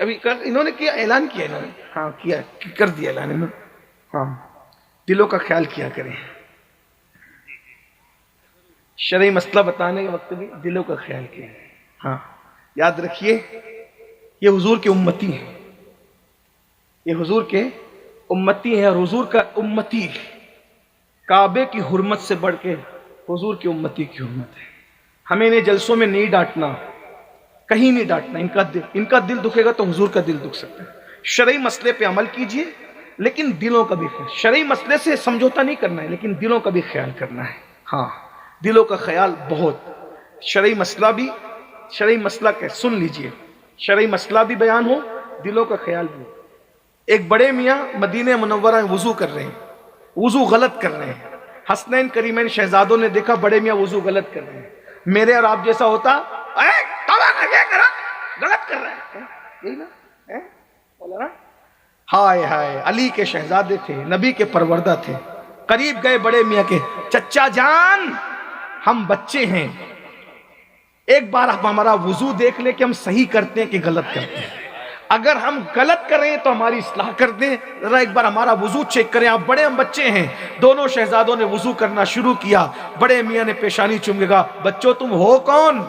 ابھی انہوں نے کیا اعلان کیا، انہوں نے کیا، کر دیا اعلان انہوں نے۔ دلوں کا خیال کیا کریں، شرعی مسئلہ بتانے کے وقت بھی دلوں کا خیال کیا۔ یاد رکھیے یہ حضور کے امتی ہیں، یہ حضور کے امتی ہیں، اور حضور کا امتی کعبے کی حرمت سے بڑھ کے حضور کی امتی کی حرمت ہے۔ ہمیں انہیں جلسوں میں نہیں ڈانٹنا، کہیں نہیں ڈانٹنا، ان کا دل دکھے گا تو حضور کا دل دکھ سکتا ہے۔ شرعی مسئلے پہ عمل کیجئے، لیکن دلوں کا بھی خیال، شرعی مسئلے سے سمجھوتا نہیں کرنا ہے، لیکن دلوں کا بھی خیال کرنا ہے۔ دلوں کا خیال بہت، شرعی مسئلہ کہ سن لیجئے، شرعی مسئلہ بھی بیان ہو، دلوں کا خیال بھی ہو۔ ایک بڑے میاں مدینہ منورہ میں وضو کر رہے ہیں، وضو غلط کر رہے ہیں، حسنین کریمین شہزادوں نے دیکھا بڑے میاں وضو غلط کر رہے ہیں، میرے اور آپ جیسا ہوتا غلط کر رہا ہے، یہی نا بولا نا۔ ہائے ہائے، علی کے شہزادے تھے، نبی کے پروردہ تھے، قریب گئے بڑے میاں کے، چچا جان ہم بچے ہیں، ایک بار آپ ہمارا وضو دیکھ لے کہ ہم صحیح کرتے ہیں کہ غلط کرتے ہیں۔ اگر ہم غلط کریں تو ہماری اصلاح کر دیں. ذرا ایک بار ہمارا وضو چیک کریں. آپ بڑے ہم بچے ہیں. دونوں شہزادوں نے وضو کرنا شروع کیا. بڑے میاں نے پیشانی چوم کے کہا بچوں تم ہو کون؟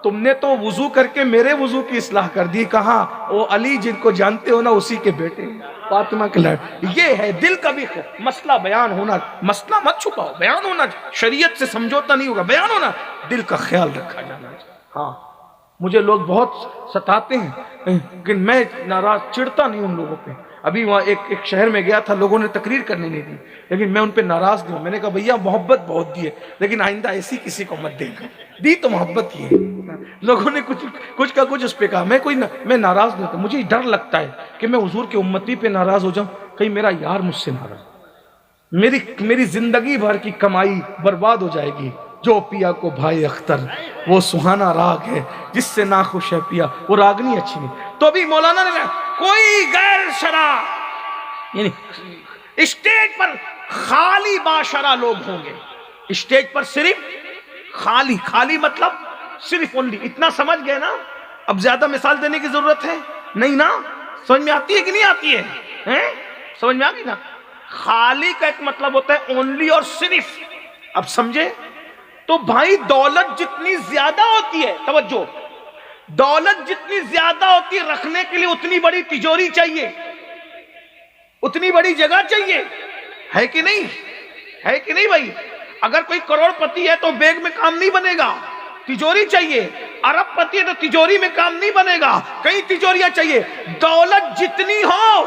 تم نے تو وضو کر کے میرے وضو کی اصلاح کر دی. کہا وہ علی جن کو جانتے ہو نا اسی کے بیٹے فاطمہ کے لڑ. یہ ہے دل کا بھی مسئلہ بیان ہونا. مسئلہ مت چھپاؤ, بیان ہونا. شریعت سے سمجھوتا نہیں ہوگا, بیان ہونا. دل کا خیال رکھا جانا. ہاں مجھے لوگ بہت ستاتے ہیں لیکن میں ناراض چڑھتا نہیں ان لوگوں پہ. ابھی وہاں ایک شہر میں گیا تھا, لوگوں نے تقریر کرنے نہیں دی لیکن میں ان پہ ناراض نہیں ہوں. میں نے کہا بھیا محبت بہت دی ہے لیکن آئندہ ایسی کسی کو مت دینا. دی تو محبت کی ہے. لوگوں نے کچھ کا کچھ اس پہ کہا. میں ناراض نہیں ہوتا. مجھے ڈر لگتا ہے کہ میں حضور کی امتی پہ ناراض ہو جاؤں, کہیں میرا یار مجھ سے ناراض, میری زندگی بھر کی کمائی برباد ہو جائے گی. جو پیا کو بھائی اختر وہ سہانا راگ ہے, جس سے ناخوش ہے پیا وہ راگنی اچھی نہیں. تو ابھی مولانا نے کہا کوئی غیر شرع یعنی اسٹیج پر خالی باشرہ لوگ ہوں گے. اسٹیج پر صرف خالی مطلب صرف اونلی. اتنا سمجھ گئے نا؟ اب زیادہ مثال دینے کی ضرورت ہے نہیں نا؟ سمجھ میں آتی ہے کہ نہیں آتی ہے؟ سمجھ میں آ گئی نا؟ خالی کا ایک مطلب ہوتا ہے اونلی اور صرف. اب سمجھے؟ تو بھائی دولت جتنی زیادہ ہوتی ہے, توجہ, دولت جتنی زیادہ ہوتی ہے رکھنے کے لیے اتنی بڑی تجوری چاہیے, اتنی بڑی جگہ چاہیے, ہے کہ نہیں؟ ہے کہ نہیں بھائی؟ اگر کوئی کروڑ پتی ہے تو بیگ میں کام نہیں بنے گا, تجوری چاہیے. ارب پتی ہے تو تجوری میں کام نہیں بنے گا, کئی تجوریاں چاہیے. دولت جتنی ہو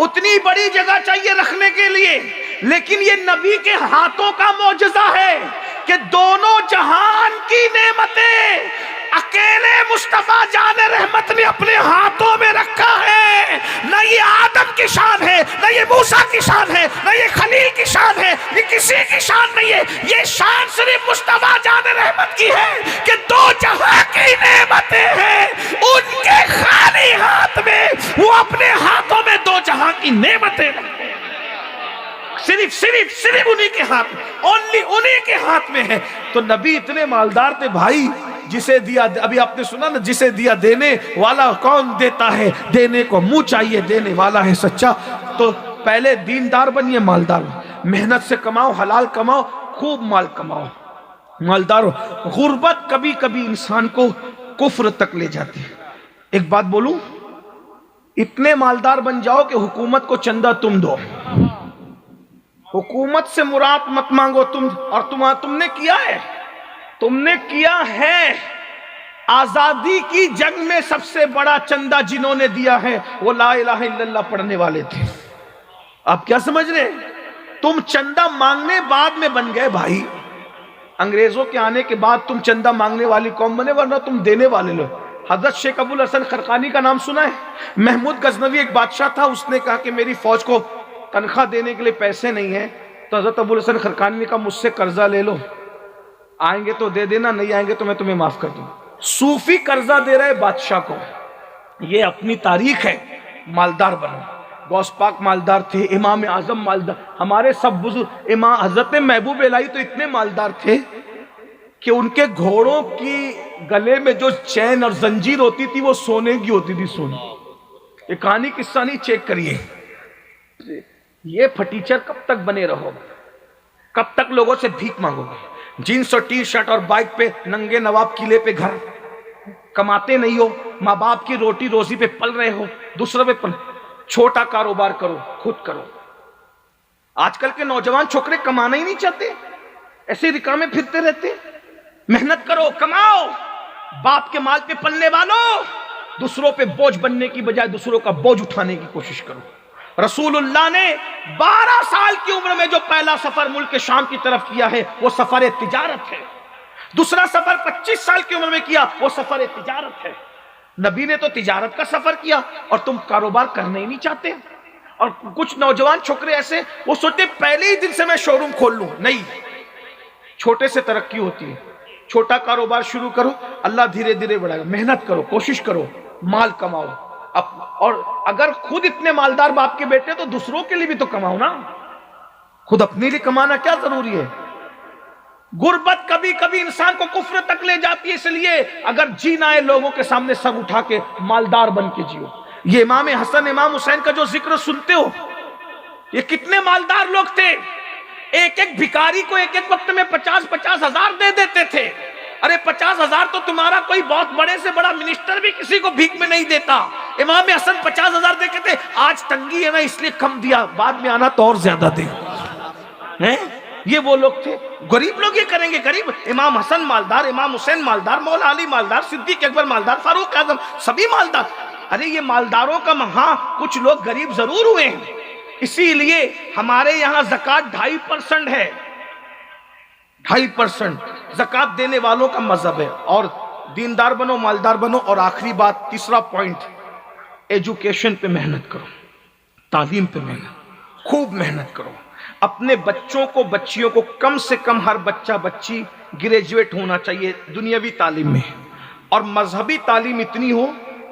اتنی بڑی جگہ چاہیے رکھنے کے لیے. لیکن یہ نبی کے ہاتھوں کا معجزہ ہے کہ دونوں جہان کی نعمتیں اکیلے مصطفیٰ جان رحمت نے اپنے ہاتھوں میں رکھا ہے. نہ یہ آدم کی شان ہے, نہ یہ موسیٰ کی شان ہے, نہ یہ خلیل کی شان ہے, یہ کسی کی شان نہیں ہے. یہ شان صرف مصطفیٰ جان رحمت کی ہے کہ دو جہاں کی نعمتیں ہیں ان کے خالی ہاتھ میں وہ اپنے ہاتھوں میں دو جہاں کی نعمتیں رکھتے ہیں. صرف انہی کے ہاتھ میں, اونلی انہی کے ہاتھ میں ہے. تو نبی اتنے مالدار تھے بھائی, جسے دیا, ابھی آپ نے سنا نا, جسے دیا دینے والا کون دیتا ہے, دینے کو منہ چاہیے, دینے والا ہے سچا. تو پہلے دیندار بنیے, مالدار, محنت سے کماؤ, حلال کماؤ, خوب مال کماؤ, مالدار ہو. غربت کبھی کبھی انسان کو کفر تک لے جاتی ہے. ایک بات بولوں, اتنے مالدار بن جاؤ کہ حکومت کو چندہ تم دو. حکومت سے مراد مت مانگو تم, اور تم نے کیا ہے, تم نے کیا ہے. آزادی کی جنگ میں سب سے بڑا چندہ جنہوں نے دیا ہے وہ لا الہ الا اللہ پڑھنے والے تھے. آپ کیا سمجھ رہے؟ تم چندہ مانگنے بعد میں بن گئے بھائی. انگریزوں کے آنے کے بعد تم چندہ مانگنے والی قوم بنے, ورنہ تم دینے والے لوگ. حضرت شیخ ابو الحسن خرقانی کا نام سنا ہے؟ محمود غزنوی ایک بادشاہ تھا, اس نے کہا کہ میری فوج کو تنخواہ دینے کے لیے پیسے نہیں ہیں. تو حضرت ابو الحسن خرقانی نے کہا مجھ سے قرضہ لے لو, آئیں گے تو دے دینا, نہیں آئیں گے تو میں تمہیں معاف کر دوں. صوفی قرضہ دے رہے بادشاہ کو, یہ اپنی تاریخ ہے. مالدار بنو. غوث پاک مالدار تھے, امام اعظم مالدار, ہمارے سب بزرگ. امام حضرت محبوب الہی تو اتنے مالدار تھے کہ ان کے گھوڑوں کی گلے میں جو چین اور زنجیر ہوتی تھی وہ سونے کی ہوتی تھی, سونے. یہ کہانی قصہ نہیں, چیک کریے. یہ پھٹیچر کب تک بنے رہو گے؟ کب تک لوگوں سے بھیک مانگو گے؟ جینس اور ٹی شرٹ اور بائک پہ ننگے نواب قلعے پہ گھر, کماتے نہیں ہو, ماں باپ کی روٹی روزی پہ پل رہے ہو, دوسروں پہ پل. چھوٹا کاروبار کرو, خود کرو. آج کل کے نوجوان چھوکرے کمانا ہی نہیں چاہتے, ایسے رکامے پھرتے رہتے. محنت کرو, کماؤ, باپ کے مال پہ پلنے والوں, دوسروں پہ بوجھ بننے کی بجائے دوسروں کا بوجھ اٹھانے کی کوشش کرو. رسول اللہ نے 12 سال کی عمر میں جو پہلا سفر ملک شام کی طرف کیا ہے وہ سفر تجارت ہے. دوسرا سفر 25 سال کی عمر میں کیا, وہ سفر تجارت ہے. نبی نے تو تجارت کا سفر کیا اور تم کاروبار کرنا ہی نہیں چاہتے. اور کچھ نوجوان چھوکرے ایسے, وہ سوچتے پہلے ہی دن سے میں شو روم کھول لوں. نہیں, چھوٹے سے ترقی ہوتی ہے. چھوٹا کاروبار شروع کرو, اللہ دھیرے دھیرے بڑھائے گا. محنت کرو, کوشش کرو, مال کماؤ. اور اگر خود اتنے مالدار باپ کے بیٹے تو دوسروں کے لیے بھی تو کماؤ نا. خود اپنے لیے کمانا کیا ضروری ہے؟ غربت کبھی کبھی انسان کو کفر تک لے جاتی ہے. اس لیے اگر جینا ہے لوگوں کے سامنے سر اٹھا کے مالدار بن کے جیو. یہ امام حسن امام حسین کا جو ذکر سنتے ہو، یہ کتنے مالدار لوگ تھے، ایک ایک بھکاری کو ایک ایک وقت میں 50-50 ہزار دے دیتے تھے۔ ارے 50,000 تو تمہارا کوئی بہت بڑے سے بڑا منسٹر بھی کسی کو بھیک میں نہیں دیتا، امام حسن 50,000 دے کے تھے۔ آج تنگی ہے نا اس لیے کم دیا، بعد میں آنا تو اور زیادہ دے۔ یہ وہ لوگ تھے، غریب لوگ یہ کریں گے؟ غریب امام حسن مالدار، امام حسین مالدار، مولا علی مالدار، صدیق اکبر مالدار، فاروق اعظم سبھی مالدار۔ ارے یہ مالداروں کا ہاں کچھ لوگ غریب ضرور ہوئے ہیں، اسی لیے ہمارے یہاں زکوٰۃ 2.5% ہے، 2.5% زکوٰۃ دینے والوں کا مذہب ہے۔ اور دیندار بنو، مالدار بنو۔ اور آخری بات، تیسرا پوائنٹ، ایجوکیشن پہ محنت کرو، تعلیم پہ محنت، خوب محنت کرو۔ اپنے بچوں کو، بچیوں کو کم سے کم ہر بچہ بچی گریجویٹ ہونا چاہیے دنیاوی تعلیم میں، اور مذہبی تعلیم اتنی ہو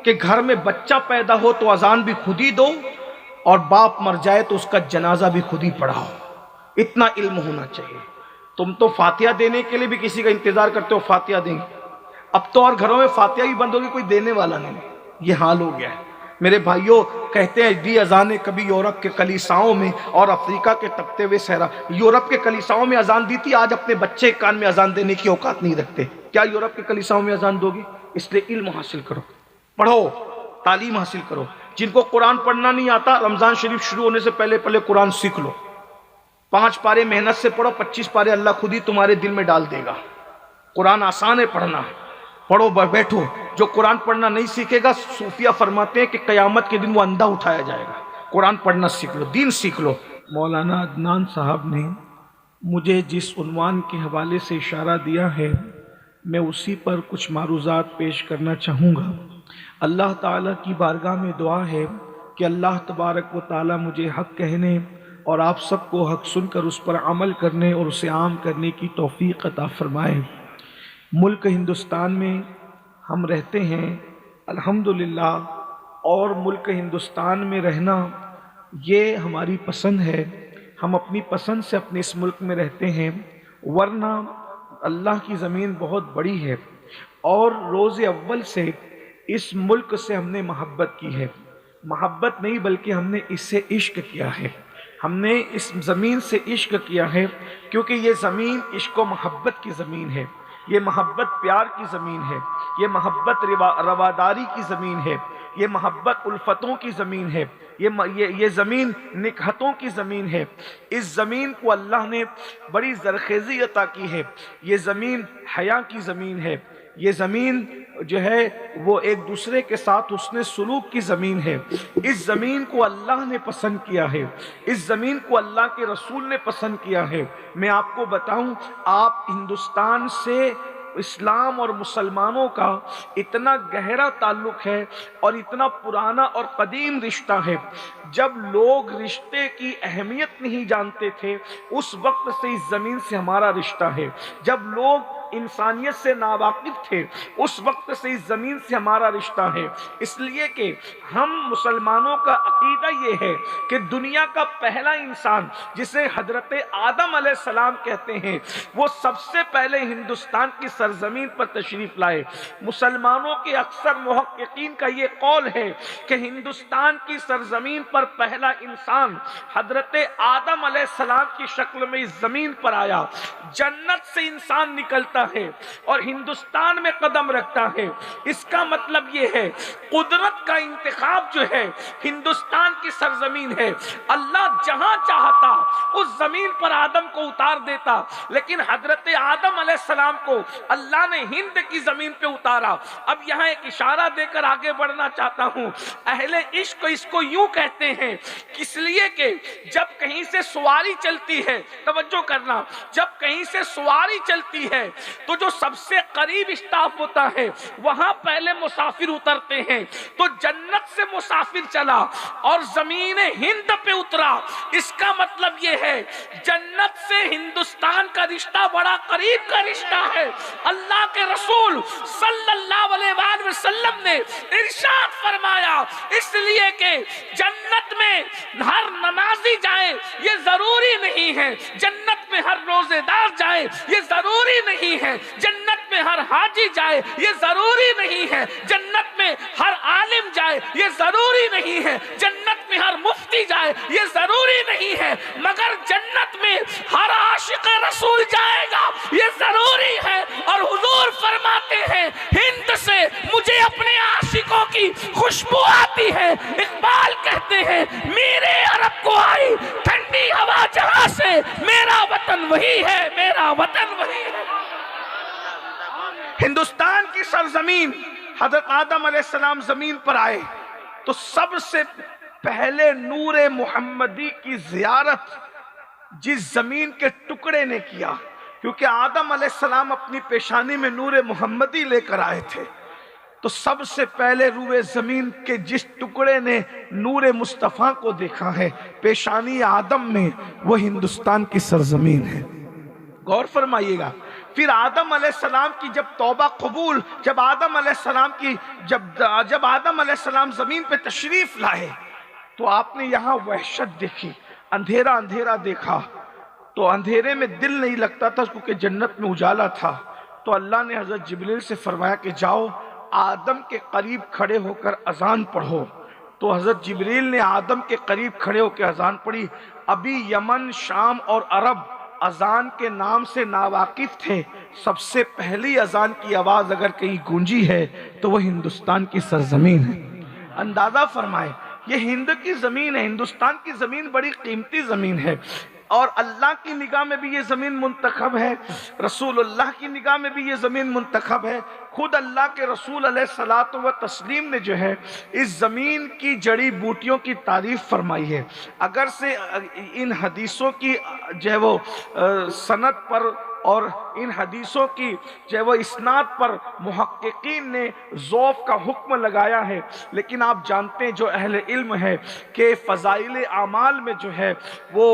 کہ گھر میں بچہ پیدا ہو تو اذان بھی خود ہی دو، اور باپ مر جائے تو اس کا جنازہ بھی خود ہی پڑھاؤ۔ اتنا علم ہونا چاہیے۔ تم تو فاتحہ دینے کے لیے بھی کسی کا انتظار کرتے ہو، فاتحہ دیں گے، اب تو اور گھروں میں فاتحہ ہی بند ہوگی، کوئی دینے والا نہیں۔ یہ حال ہو گیا ہے میرے بھائیوں۔ کہتے ہیں دی اذانیں کبھی یورپ کے کلیساؤں میں اور افریقہ کے تپتے ہوئے صحرا۔ یورپ کے کلیساؤں میں اذان دی تھی، آج اپنے بچے کان میں اذان دینے کی اوقات نہیں رکھتے۔ کیا یورپ کے کلیساؤں میں اذان دو گے؟ اس لیے علم حاصل کرو، پڑھو، تعلیم حاصل کرو۔ جن کو قرآن پڑھنا نہیں آتا، رمضان شریف شروع ہونے سے پہلے پہلے قرآن سیکھ لو، 5 پارے محنت سے پڑھو، 25 پارے اللہ خود ہی تمہارے دل میں ڈال دے گا۔ قرآن آسان ہے پڑھنا، پڑھو بیٹھو۔ جو قرآن پڑھنا نہیں سیکھے گا، صوفیہ فرماتے ہیں کہ قیامت کے دن وہ اندھا اٹھایا جائے گا۔ قرآن پڑھنا سیکھ لو، دین سیکھ لو۔ مولانا عدنان صاحب نے مجھے جس عنوان کے حوالے سے اشارہ دیا ہے، میں اسی پر کچھ معروضات پیش کرنا چاہوں گا۔ اللہ تعالیٰ کی بارگاہ میں دعا ہے کہ اللہ تبارک و تعالیٰ مجھے حق کہنے اور آپ سب کو حق سن کر اس پر عمل کرنے اور اسے عام کرنے کی توفیق عطا فرمائے۔ ملک ہندوستان میں ہم رہتے ہیں الحمدللہ، اور ملک ہندوستان میں رہنا یہ ہماری پسند ہے، ہم اپنی پسند سے اپنے اس ملک میں رہتے ہیں، ورنہ اللہ کی زمین بہت بڑی ہے، اور روز اول سے اس ملک سے ہم نے محبت کی ہے۔ محبت نہیں بلکہ ہم نے اس سے عشق کیا ہے، ہم نے اس زمین سے عشق کیا ہے، کیونکہ یہ زمین عشق و محبت کی زمین ہے، یہ محبت پیار کی زمین ہے، یہ محبت رواداری کی زمین ہے، یہ محبت الفتوں کی زمین ہے، یہ زمین نکہتوں کی زمین ہے۔ اس زمین کو اللہ نے بڑی زرخیزی عطا کی ہے، یہ زمین حیا کی زمین ہے، یہ زمین جو ہے وہ ایک دوسرے کے ساتھ حسن سلوک کی زمین ہے۔ اس زمین کو اللہ نے پسند کیا ہے، اس زمین کو اللہ کے رسول نے پسند کیا ہے۔ میں آپ کو بتاؤں، آپ ہندوستان سے اسلام اور مسلمانوں کا اتنا گہرا تعلق ہے اور اتنا پرانا اور قدیم رشتہ ہے، جب لوگ رشتے کی اہمیت نہیں جانتے تھے اس وقت سے اس زمین سے ہمارا رشتہ ہے، جب لوگ انسانیت سے ناواقف تھے اس وقت سے اس زمین سے ہمارا رشتہ ہے۔ اس لیے کہ ہم مسلمانوں کا عقیدہ یہ ہے کہ دنیا کا پہلا انسان جسے حضرت آدم علیہ السلام کہتے ہیں، وہ سب سے پہلے ہندوستان کی سرزمین پر تشریف لائے۔ مسلمانوں کے اکثر محققین کا یہ قول ہے کہ ہندوستان کی سرزمین پر پہلا انسان حضرت آدم علیہ السلام کی شکل میں اس زمین پر آیا۔ جنت سے انسان نکلتا ہے اور ہندوستان میں قدم رکھتا ہے، اس کا مطلب یہ ہے قدرت کا انتخاب جو ہے ہندوستان کی سرزمین ہے۔ اللہ جہاں چاہتا اس زمین پر آدم کو اتار دیتا، لیکن حضرت آدم علیہ السلام کو اللہ نے ہند کی زمین پہ اتارا۔ اب یہاں ایک اشارہ دے کر آگے بڑھنا چاہتا ہوں، اہل عشق اس کو یوں کہتے ہیں اس لیے کہ جب کہیں سے سواری چلتی ہے، توجہ کرنا، جب کہیں سے سواری چلتی ہے تو جو سب سے قریب اسٹاپ ہوتا ہے وہاں پہلے مسافر اترتے ہیں۔ تو جنت سے مسافر چلا اور زمین ہند پہ اترا، اس کا مطلب یہ ہے جنت سے ہندوستان کا رشتہ بڑا قریب کا رشتہ ہے۔ اللہ کے رسول صلی اللہ علیہ وآلہ وسلم نے ارشاد فرمایا، اس لیے کہ جنت میں ہر نمازی جائے یہ ضروری نہیں ہے، جنت میں ہر روزے دار جائے یہ ضروری نہیں ہے، جنت میں ہر حاجی جائے یہ ضروری نہیں ہے، جنت میں ہر عالم جائے یہ ضروری مجھے اپنے عاشقوں کی خوشبو آتی ہے۔ اقبال کہتے ہیں میرے عرب کو آئی ٹھنڈی ہوا جہاں سے، میرا وطن وہی ہے، میرا وطن وہی ہے۔ ہندوستان کی سرزمین، حضرت آدم علیہ السلام زمین پر آئے تو سب سے پہلے نور محمدی کی زیارت جس زمین کے ٹکڑے نے کیا، کیونکہ آدم علیہ السلام اپنی پیشانی میں نور محمدی لے کر آئے تھے، تو سب سے پہلے روئے زمین کے جس ٹکڑے نے نور مصطفیٰ کو دیکھا ہے پیشانی آدم میں، وہ ہندوستان کی سرزمین ہے۔ غور فرمائیے گا، پھر آدم علیہ السلام کی جب توبہ قبول، جب آدم علیہ السلام زمین پہ تشریف لائے تو آپ نے یہاں وحشت دیکھی، اندھیرا اندھیرا دیکھا، تو اندھیرے میں دل نہیں لگتا تھا کیونکہ جنت میں اجالا تھا، تو اللہ نے حضرت جبریل سے فرمایا کہ جاؤ آدم کے قریب کھڑے ہو کر اذان پڑھو۔ تو حضرت جبریل نے آدم کے قریب کھڑے ہو کے اذان پڑھی۔ ابھی یمن، شام اور عرب اذان کے نام سے ناواقف تھے، سب سے پہلی اذان کی آواز اگر کہیں گونجی ہے تو وہ ہندوستان کی سرزمین ہے۔ اندازہ فرمائے یہ ہند کی زمین ہے، ہندوستان کی زمین بڑی قیمتی زمین ہے، اور اللہ کی نگاہ میں بھی یہ زمین منتخب ہے، رسول اللہ کی نگاہ میں بھی یہ زمین منتخب ہے۔ خود اللہ کے رسول علیہ الصلوۃ والتسلیم نے جو ہے اس زمین کی جڑی بوٹیوں کی تعریف فرمائی ہے۔ اگر سے ان حدیثوں کی جو ہے وہ سند پر اور ان حدیثوں کی جو ہے وہ اسناد پر محققین نے ضعف کا حکم لگایا ہے، لیکن آپ جانتے ہیں جو اہل علم ہے کہ فضائل اعمال میں جو ہے وہ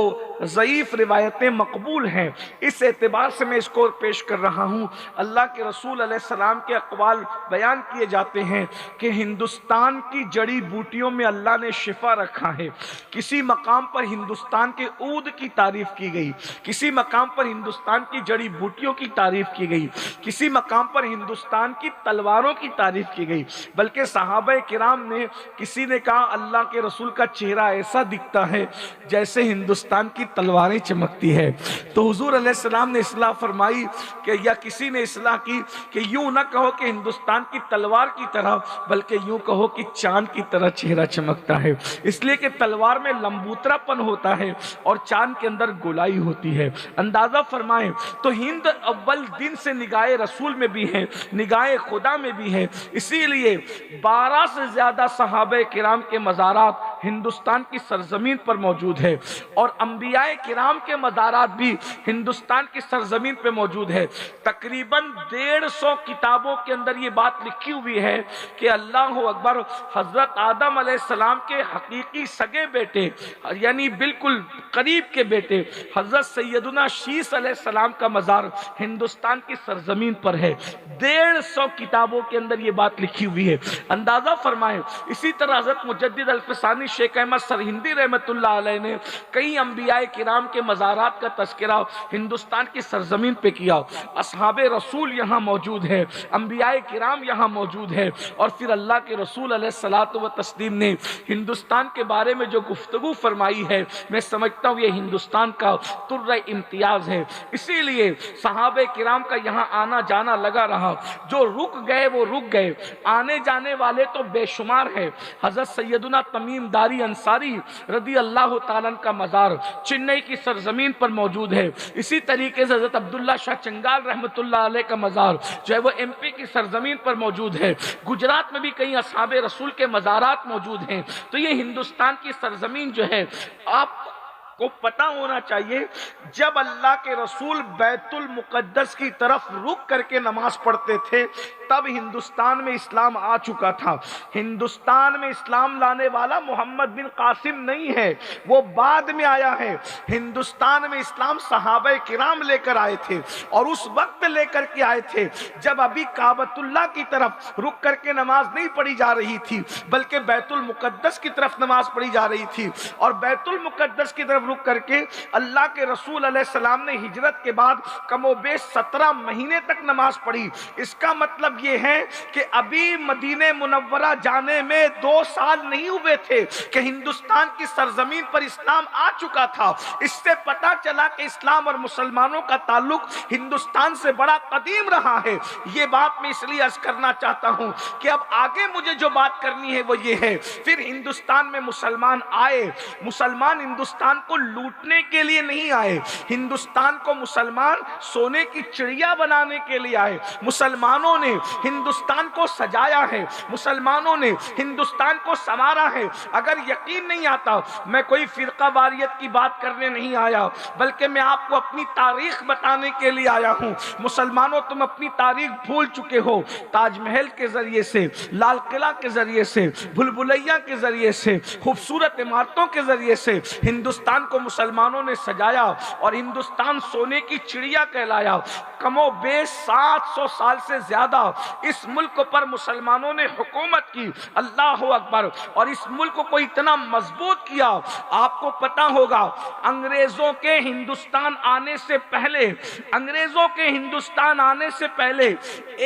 ضعیف روایتیں مقبول ہیں، اس اعتبار سے میں اس کو پیش کر رہا ہوں۔ اللہ کے رسول علیہ السلام کے اقوال بیان کیے جاتے ہیں کہ ہندوستان کی جڑی بوٹیوں میں اللہ نے شفا رکھا ہے۔ کسی مقام پر ہندوستان کے عود کی تعریف کی گئی، کسی مقام پر ہندوستان کی جڑی بوٹیوں کی تعریف کی گئی، کسی مقام پر ہندوستان کی تلواروں کی تعریف کی گئی، بلکہ صحابہ کرام نے کسی نے کہا اللہ کے رسول کا چہرہ ایسا دکھتا ہے جیسے ہندوستان کی تلواریں چمکتی ہے، تو حضور علیہ السلام نے اصلاح فرمائی کہ یا کسی نے اصلاح کی کہ یوں نہ کہو کہ ہندوستان کی تلوار کی طرح، بلکہ یوں کہو کہ چاند کی طرح چہرہ چمکتا ہے، اس لیے کہ تلوار میں لمبوترا پن ہوتا ہے اور چاند کے اندر گولائی ہوتی ہے۔ اندازہ فرمائیں تو ہند اول دن سے نگاہ رسول میں بھی ہے، نگاہ خدا میں بھی ہے، اسی لیے 12 سے زیادہ صحابہ کرام کے مزارات ہندوستان کی سرزمین پر موجود ہے، اور انبیاء کرام کے مزارات بھی ہندوستان کی سرزمین پہ موجود ہے۔ تقریباً 150 کتابوں کے اندر یہ بات لکھی ہوئی ہے کہ اللہ اکبر، حضرت آدم علیہ السلام کے حقیقی سگے بیٹے یعنی بالکل قریب کے بیٹے حضرت سیدنا شیس علیہ السلام کا مزار ہندوستان کی سرزمین پر ہے۔ 150 کتابوں کے اندر یہ بات لکھی ہوئی ہے، اندازہ فرمائیں۔ اسی طرح حضرت مجدد الفسانی شیخ احمد سرہندی رحمۃ اللہ علیہ نے کئی انبیاء کرام کے مزارات کا تذکرہ ہندوستان کی سرزمین پہ کیا۔ اصحاب رسول یہاں موجود ہے، انبیاء کرام یہاں موجود ہے، اور پھر اللہ کے رسول علیہ الصلوۃ والتسلیم نے ہندوستان کے بارے میں جو گفتگو فرمائی ہے، میں سمجھتا ہوں یہ ہندوستان کا ترہ امتیاز ہے۔ اسی لیے صحابہ کرام کا یہاں آنا جانا لگا رہا، جو رک گئے وہ رک گئے، آنے جانے والے تو بے شمار ہے۔ حضرت سیدنا تمیم داری انصاری رضی اللہ تعالیٰ کا مزار چنئی کی سرزمین پر موجود ہے، اسی طریقے سے حضرت عبداللہ شاہ چنگال رحمۃ اللہ علیہ کا مزار جو ہے وہ ایم پی کی سرزمین پر موجود ہے۔ گجرات میں بھی کئی اصحاب رسول کے مزارات موجود ہیں۔ تو یہ ہندوستان کی سرزمین جو ہے، آپ کو پتہ ہونا چاہیے جب اللہ کے رسول بیت المقدس کی طرف رک کر کے نماز پڑھتے تھے تب ہندوستان میں اسلام آ چکا تھا۔ ہندوستان میں اسلام لانے والا محمد بن قاسم نہیں ہے، وہ بعد میں آیا ہے۔ ہندوستان میں اسلام صحابہ کرام لے کر آئے تھے، اور اس وقت لے کر کے آئے تھے جب ابھی کعبۃ اللہ کی طرف رک کر کے نماز نہیں پڑھی جا رہی تھی، بلکہ بیت المقدس کی طرف نماز پڑھی جا رہی تھی، اور بیت المقدس کی طرف تبرک کر کے اللہ کے رسول علیہ السلام نے ہجرت کے بعد کم و بیش 17 مہینے تک نماز پڑھی۔ اس کا مطلب یہ ہے کہ ابھی مدینہ منورہ جانے میں 2 سال نہیں ہوئے تھے کہ ہندوستان کی سرزمین پر اسلام آ چکا تھا۔ اس سے پتا چلا کہ اسلام اور مسلمانوں کا تعلق ہندوستان سے بڑا قدیم رہا ہے۔ یہ بات میں اس لیے عرض کرنا چاہتا ہوں کہ اب آگے مجھے جو بات کرنی ہے وہ یہ ہے، پھر ہندوستان میں مسلمان آئے، مسلمان ہندوستان کو لوٹنے کے لیے نہیں آئے، ہندوستان کو مسلمان سونے کی چڑیا بنانے کے لیے آئے۔ مسلمانوں نے ہندوستان کو سجایا ہے، مسلمانوں نے ہندوستان کو سنوارا ہے۔ اگر یقین نہیں آتا، میں کوئی فرقہ واریت کی بات کرنے نہیں آیا، بلکہ میں آپ کو اپنی تاریخ بتانے کے لیے آیا ہوں۔ مسلمانوں، تم اپنی تاریخ بھول چکے ہو۔ تاج محل کے ذریعے سے، لال قلعہ کے ذریعے سے، بھول بھلیاں کے ذریعے سے، خوبصورت عمارتوں کے ذریعے سے ہندوستان کو مسلمانوں نے سجایا اور ہندوستان سونے کی چڑیا کہلایا۔ کم و بیش 700 سال سے زیادہ اس ملک پر مسلمانوں نے حکومت کی۔ اللہ اکبر۔ اور اس ملک کو اتنا مضبوط کیا، آپ کو پتا ہوگا انگریزوں کے ہندوستان آنے سے پہلے، انگریزوں کے ہندوستان آنے سے پہلے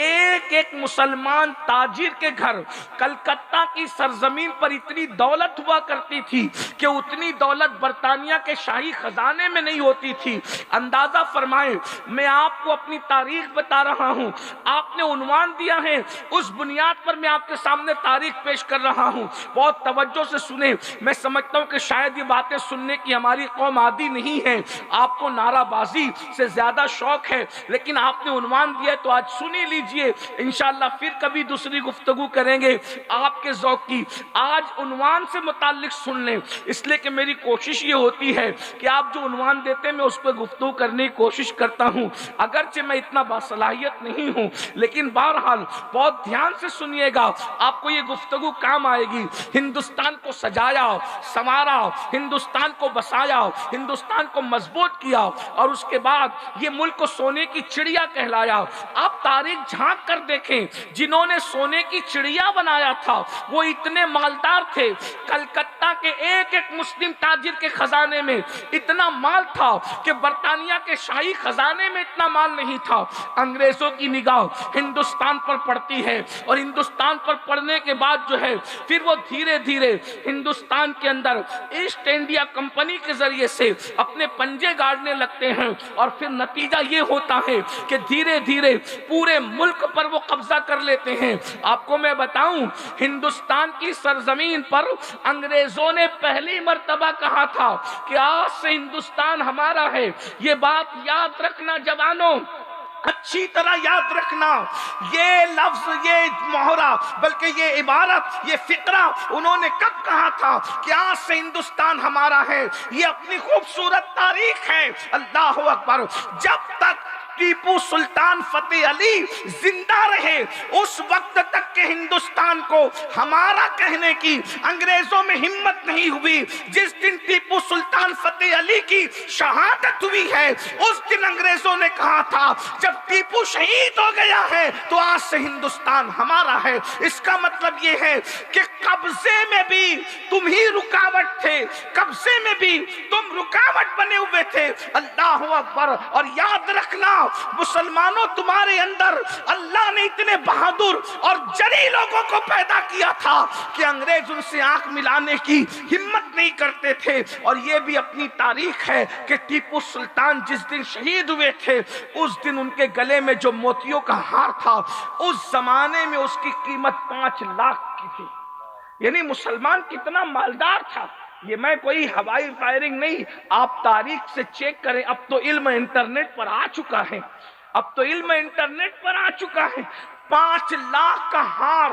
ایک ایک مسلمان تاجر کے گھر کلکتہ کی سرزمین پر اتنی دولت ہوا کرتی تھی کہ اتنی دولت برطانیہ کے شاہی خزانے میں نہیں ہوتی تھی۔ اندازہ فرمائیں، میں آپ کو اپنی تاریخ بتا رہا ہوں، آپ نے عنوان دیا ہے، اس بنیاد پر میں آپ کے سامنے تاریخ پیش کر رہا ہوں۔ بہت توجہ سے سنیں، میں سمجھتا ہوں کہ شاید یہ باتیں سننے کی ہماری قوم عادی نہیں ہے، آپ کو نعرہ بازی سے زیادہ شوق ہے، لیکن آپ نے عنوان دیا ہے تو آج سن ہی لیجئے، انشاءاللہ پھر کبھی دوسری گفتگو کریں گے آپ کے ذوق کی۔ آج عنوان سے متعلق سن لیں، اس لیے کہ میری کوشش یہ ہوتی ہے کہ آپ جو عنوان دیتے ہیں میں اس پہ گفتگو کرنے کی کوشش کرتا ہوں، اگرچہ میں اتنا باصلاحیت نہیں ہوں، لیکن بہرحال بہت دھیان سے سنیے گا، آپ کو یہ گفتگو کام آئے گی۔ ہندوستان کو سجایا، سنوارا، ہندوستان کو بسایا، ہندوستان کو مضبوط کیا، اور اس کے بعد یہ ملک کو سونے کی چڑیا کہلایا۔ آپ تاریخ جھانک کر دیکھیں، جنہوں نے سونے کی چڑیا بنایا تھا وہ اتنے مالدار تھے، کلکتہ کے ایک ایک مسلم تاجر کے خزانے میں اتنا مال تھا کہ برطانیہ کے شاہی خزانے میں اتنا مال نہیں تھا۔ انگریزوں کی نگاہ ہندوستان پر پڑتی ہے، اور ہندوستان پر پڑنے کے بعد جو ہے پھر وہ دھیرے دھیرے ہندوستان کے اندر ایسٹ انڈیا کمپنی کے ذریعے سے اپنے پنجے گاڑنے لگتے ہیں، اور پھر نتیجہ یہ ہوتا ہے کہ دھیرے دھیرے پورے ملک پر وہ قبضہ کر لیتے ہیں۔ آپ کو میں بتاؤں، ہندوستان کی سرزمین پر انگریزوں نے پہلی مرتبہ کہا تھا کہ آج سے ہندوستان ہمارا ہے۔ یہ بات یاد رکھنا جوانوں، اچھی طرح یاد رکھنا، یہ لفظ، یہ محرہ، بلکہ یہ عبارت، یہ فقرہ انہوں نے کب کہا تھا کہ آج سے ہندوستان ہمارا ہے؟ یہ اپنی خوبصورت تاریخ ہے۔ اللہ اکبر۔ جب تک ٹیپو سلطان فتح علی زندہ رہے اس وقت تک کہ ہندوستان کو ہمارا کہنے کی انگریزوں میں ہمت نہیں ہوئی۔ جس دن ٹیپو سلطان فتح علی کی شہادت ہوئی ہے اس دن انگریزوں نے کہا تھا جب ٹیپو شہید ہو گیا ہے تو آج سے ہندوستان ہمارا ہے۔ اس کا مطلب یہ ہے کہ قبضے میں بھی تم ہی رکاوٹ تھے، قبضے میں بھی تم رکاوٹ بنے ہوئے تھے۔ اللہ اکبر۔ اور یاد رکھنا مسلمانوں، تمہارے اندر اللہ نے اتنے بہادر اور جری لوگوں کو پیدا کیا تھا کہ انگریز ان سے آنکھ ملانے کی ہمت نہیں کرتے تھے۔ اور یہ بھی اپنی تاریخ ہے کہ ٹیپو سلطان جس دن شہید ہوئے تھے اس دن ان کے گلے میں جو موتیوں کا ہار تھا اس زمانے میں اس کی قیمت 5 لاکھ کی تھی۔ یعنی مسلمان کتنا مالدار تھا۔ یہ میں کوئی ہوائی فائرنگ نہیں، آپ تاریخ سے چیک کریں۔ اب تو علم انٹرنیٹ پر آ چکا ہے، اب تو علم انٹرنیٹ پر آ چکا ہے۔ 5 لاکھ کا ہار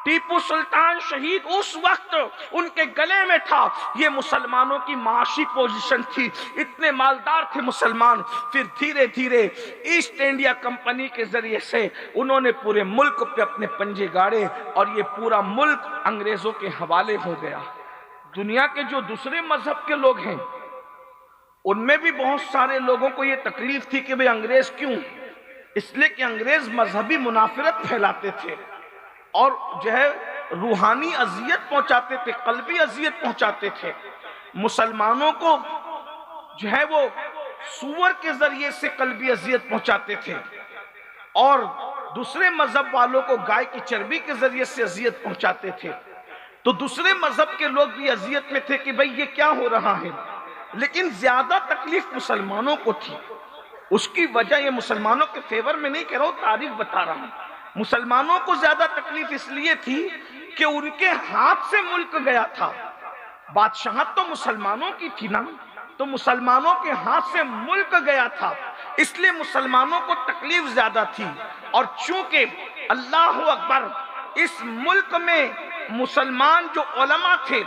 ٹیپو سلطان شہید اس وقت ان کے گلے میں تھا۔ یہ مسلمانوں کی معاشی پوزیشن تھی، اتنے مالدار تھے مسلمان۔ پھر دھیرے دھیرے ایسٹ انڈیا کمپنی کے ذریعے سے انہوں نے پورے ملک پہ اپنے پنجے گاڑے اور یہ پورا ملک انگریزوں کے حوالے ہو گیا۔ دنیا کے جو دوسرے مذہب کے لوگ ہیں ان میں بھی بہت سارے لوگوں کو یہ تکلیف تھی کہ بھئی انگریز کیوں؟ اس لیے کہ انگریز مذہبی منافرت پھیلاتے تھے اور جو ہے روحانی اذیت پہنچاتے تھے، قلبی اذیت پہنچاتے تھے۔ مسلمانوں کو جو ہے وہ سور کے ذریعے سے قلبی اذیت پہنچاتے تھے، اور دوسرے مذہب والوں کو گائے کی چربی کے ذریعے سے اذیت پہنچاتے تھے۔ تو دوسرے مذہب کے لوگ بھی اذیت میں تھے کہ بھئی یہ کیا ہو رہا ہے، لیکن زیادہ تکلیف مسلمانوں کو تھی۔ اس کی وجہ یہ مسلمانوں کے فیور میں نہیں کہہ رہا ہوں، تاریخ بتا رہا ہوں۔ مسلمانوں کو زیادہ تکلیف اس لیے تھی کہ ان کے ہاتھ سے ملک گیا تھا، بادشاہت تو مسلمانوں کی تھی نا، تو مسلمانوں کے ہاتھ سے ملک گیا تھا، اس لیے مسلمانوں کو تکلیف زیادہ تھی۔ اور چونکہ اللہ اکبر اس ملک میں مسلمان جو علماء تھے،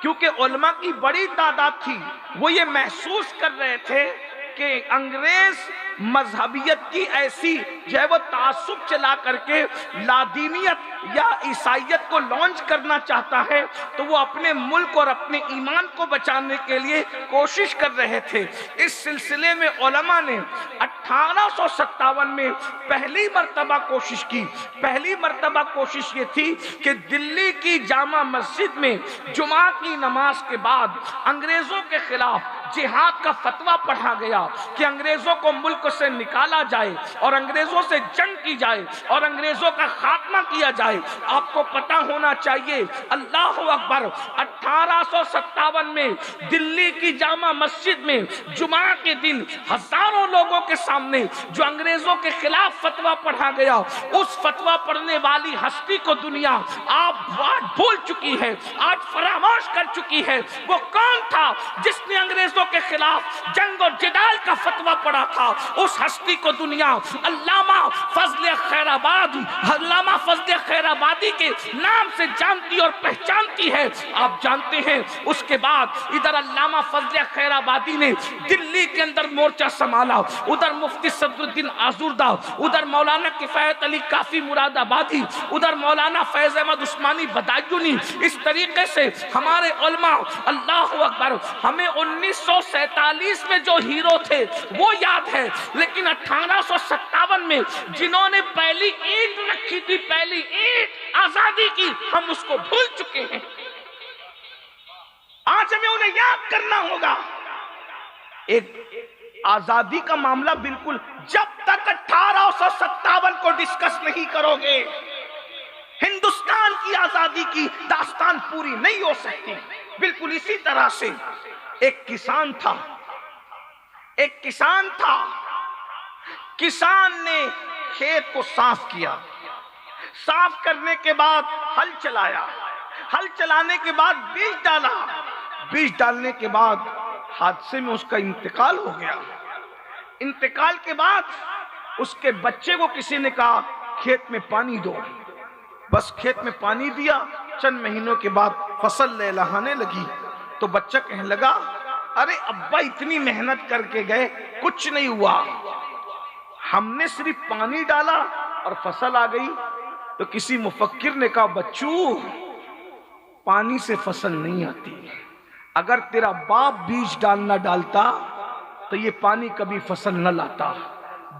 کیونکہ علماء کی بڑی تعداد تھی، وہ یہ محسوس کر رہے تھے کہ انگریز مذہبیت کی ایسی جو ہے وہ تعصب چلا کر کے لادینیت یا عیسائیت کو لانچ کرنا چاہتا ہے، تو وہ اپنے ملک اور اپنے ایمان کو بچانے کے لیے کوشش کر رہے تھے۔ اس سلسلے میں علماء نے 1857 میں پہلی مرتبہ کوشش کی۔ پہلی مرتبہ کوشش یہ تھی کہ دلی کی جامع مسجد میں جمعہ کی نماز کے بعد انگریزوں کے خلاف جہاد کا فتویٰ پڑھا گیا کہ انگریزوں کو ملک سے نکالا جائے اور انگریزوں سے جنگ کی جائے اور انگریزوں کا خاتمہ کیا جائے۔ آپ کو پتہ ہونا چاہیے، اللہ اکبر، 1857 میں دلی کی جامع مسجد میں جمعہ کے دن ہزاروں لوگوں کے سامنے جو انگریزوں کے خلاف فتویٰ پڑھا گیا، اس فتویٰ پڑھنے والی ہستی کو دنیا آج بھول چکی ہے، آج فراموش کر چکی ہے۔ وہ کون تھا جس نے انگریزوں کے خلاف جنگ اور جدال کا فتویٰ پڑھا تھا؟ اس ہستی کو دنیا علامہ فضل خیر آبادی کے نام سے جانتی اور پہچانتی ہے۔ آپ جانتے ہیں اس کے بعد ادھر علامہ فضل خیر آبادی نے دلی کے اندر مورچہ سنبھالا، ادھر مفتی صدر الدین آزردہ، ادھر مولانا کفایت علی کافی مراد آبادی، ادھر مولانا فیض احمد عثمانی بدایونی۔ اس طریقے سے ہمارے علماء، اللہ اکبر، ہمیں 1947 میں جو ہیرو تھے وہ یاد ہے، لیکن 1857 میں جنہوں نے پہلی اینٹ رکھی تھی، پہلی اینٹ آزادی کی، ہم اس کو بھول چکے ہیں۔ آج ہمیں انہیں یاد کرنا ہوگا۔ ایک آزادی کا معاملہ بالکل جب تک 1857 کو ڈسکس نہیں کرو گے، ہندوستان کی آزادی کی داستان پوری نہیں ہو سکتی۔ بالکل اسی طرح سے ایک کسان تھا، کسان نے کھیت کو صاف کیا، صاف کرنے کے بعد ہل چلایا، ہل چلانے کے بعد بیج ڈالا، بیج ڈالنے کے بعد حادثے میں اس کا انتقال ہو گیا۔ انتقال کے بعد اس کے بچے کو کسی نے کہا کھیت میں پانی دو، بس کھیت میں پانی دیا، چند مہینوں کے بعد فصل لہلہانے لگی، تو بچہ کہنے لگا ارے ابا اتنی محنت کر کے گئے، کچھ نہیں ہوا، ہم نے صرف پانی ڈالا اور فصل آ گئی۔ تو کسی مفکر نے کہا بچو، پانی سے فصل نہیں آتی، اگر تیرا باپ بیج ڈالنا ڈالتا تو یہ پانی کبھی فصل نہ لاتا۔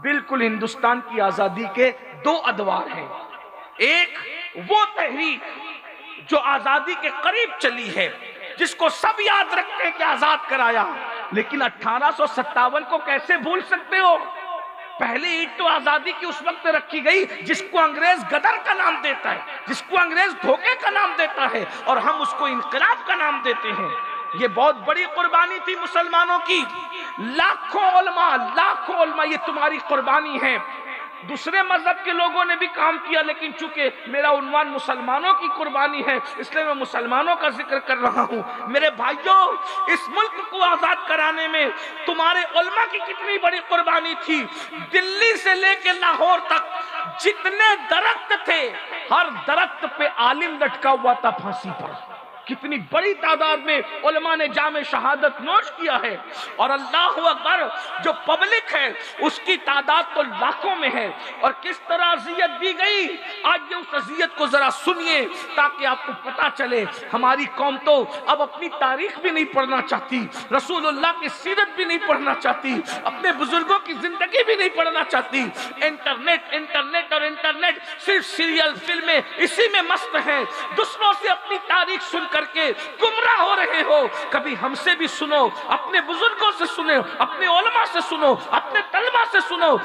بالکل ہندوستان کی آزادی کے دو ادوار ہیں، ایک وہ تحریک جو آزادی کے قریب چلی ہے، جس کو سب یاد رکھتے ہیں کہ آزاد کرایا، لیکن 1857 کو کیسے بھول سکتے ہو؟ پہلی اینٹ تو آزادی کی اس وقت رکھی گئی جس کو انگریز غدر کا نام دیتا ہے، جس کو انگریز دھوکے کا نام دیتا ہے، اور ہم اس کو انقلاب کا نام دیتے ہیں۔ یہ بہت بڑی قربانی تھی مسلمانوں کی، لاکھوں علماء یہ تمہاری قربانی ہے۔ دوسرے مذہب کے لوگوں نے بھی کام کیا، لیکن چونکہ میرا عنوان مسلمانوں کی قربانی ہے اس لیے میں مسلمانوں کا ذکر کر رہا ہوں۔ میرے بھائیوں، اس ملک کو آزاد کرانے میں تمہارے علماء کی کتنی بڑی قربانی تھی۔ دلی سے لے کے لاہور تک جتنے درخت تھے، ہر درخت پہ عالم لٹکا ہوا تھا پھانسی پر۔ کتنی بڑی تعداد میں علماء نے جام شہادت نوش کیا ہے، اور اللہ اکبر، جو پبلک ہے اس کی تعداد تو لاکھوں میں ہے۔ اور کس طرح اذیت دی گئی، آج یہ اس اذیت کو ذرا سنیے تاکہ آپ کو پتا چلے۔ ہماری قوم تو اب اپنی تاریخ بھی نہیں پڑھنا چاہتی، رسول اللہ کی سیرت بھی نہیں پڑھنا چاہتی، اپنے بزرگوں کی زندگی بھی نہیں پڑھنا چاہتی۔ انٹرنیٹ صرف سیریل فلمیں اسی میں مست ہیں، دوسروں سے اپنی تاریخ سن کر کے گمراہ ہو رہے ہو، کبھی ہم سے بھی سنو، اپنے بزرگوں سے سنو، اپنے علماء سے سنو، اپنے طلبہ سے سنو،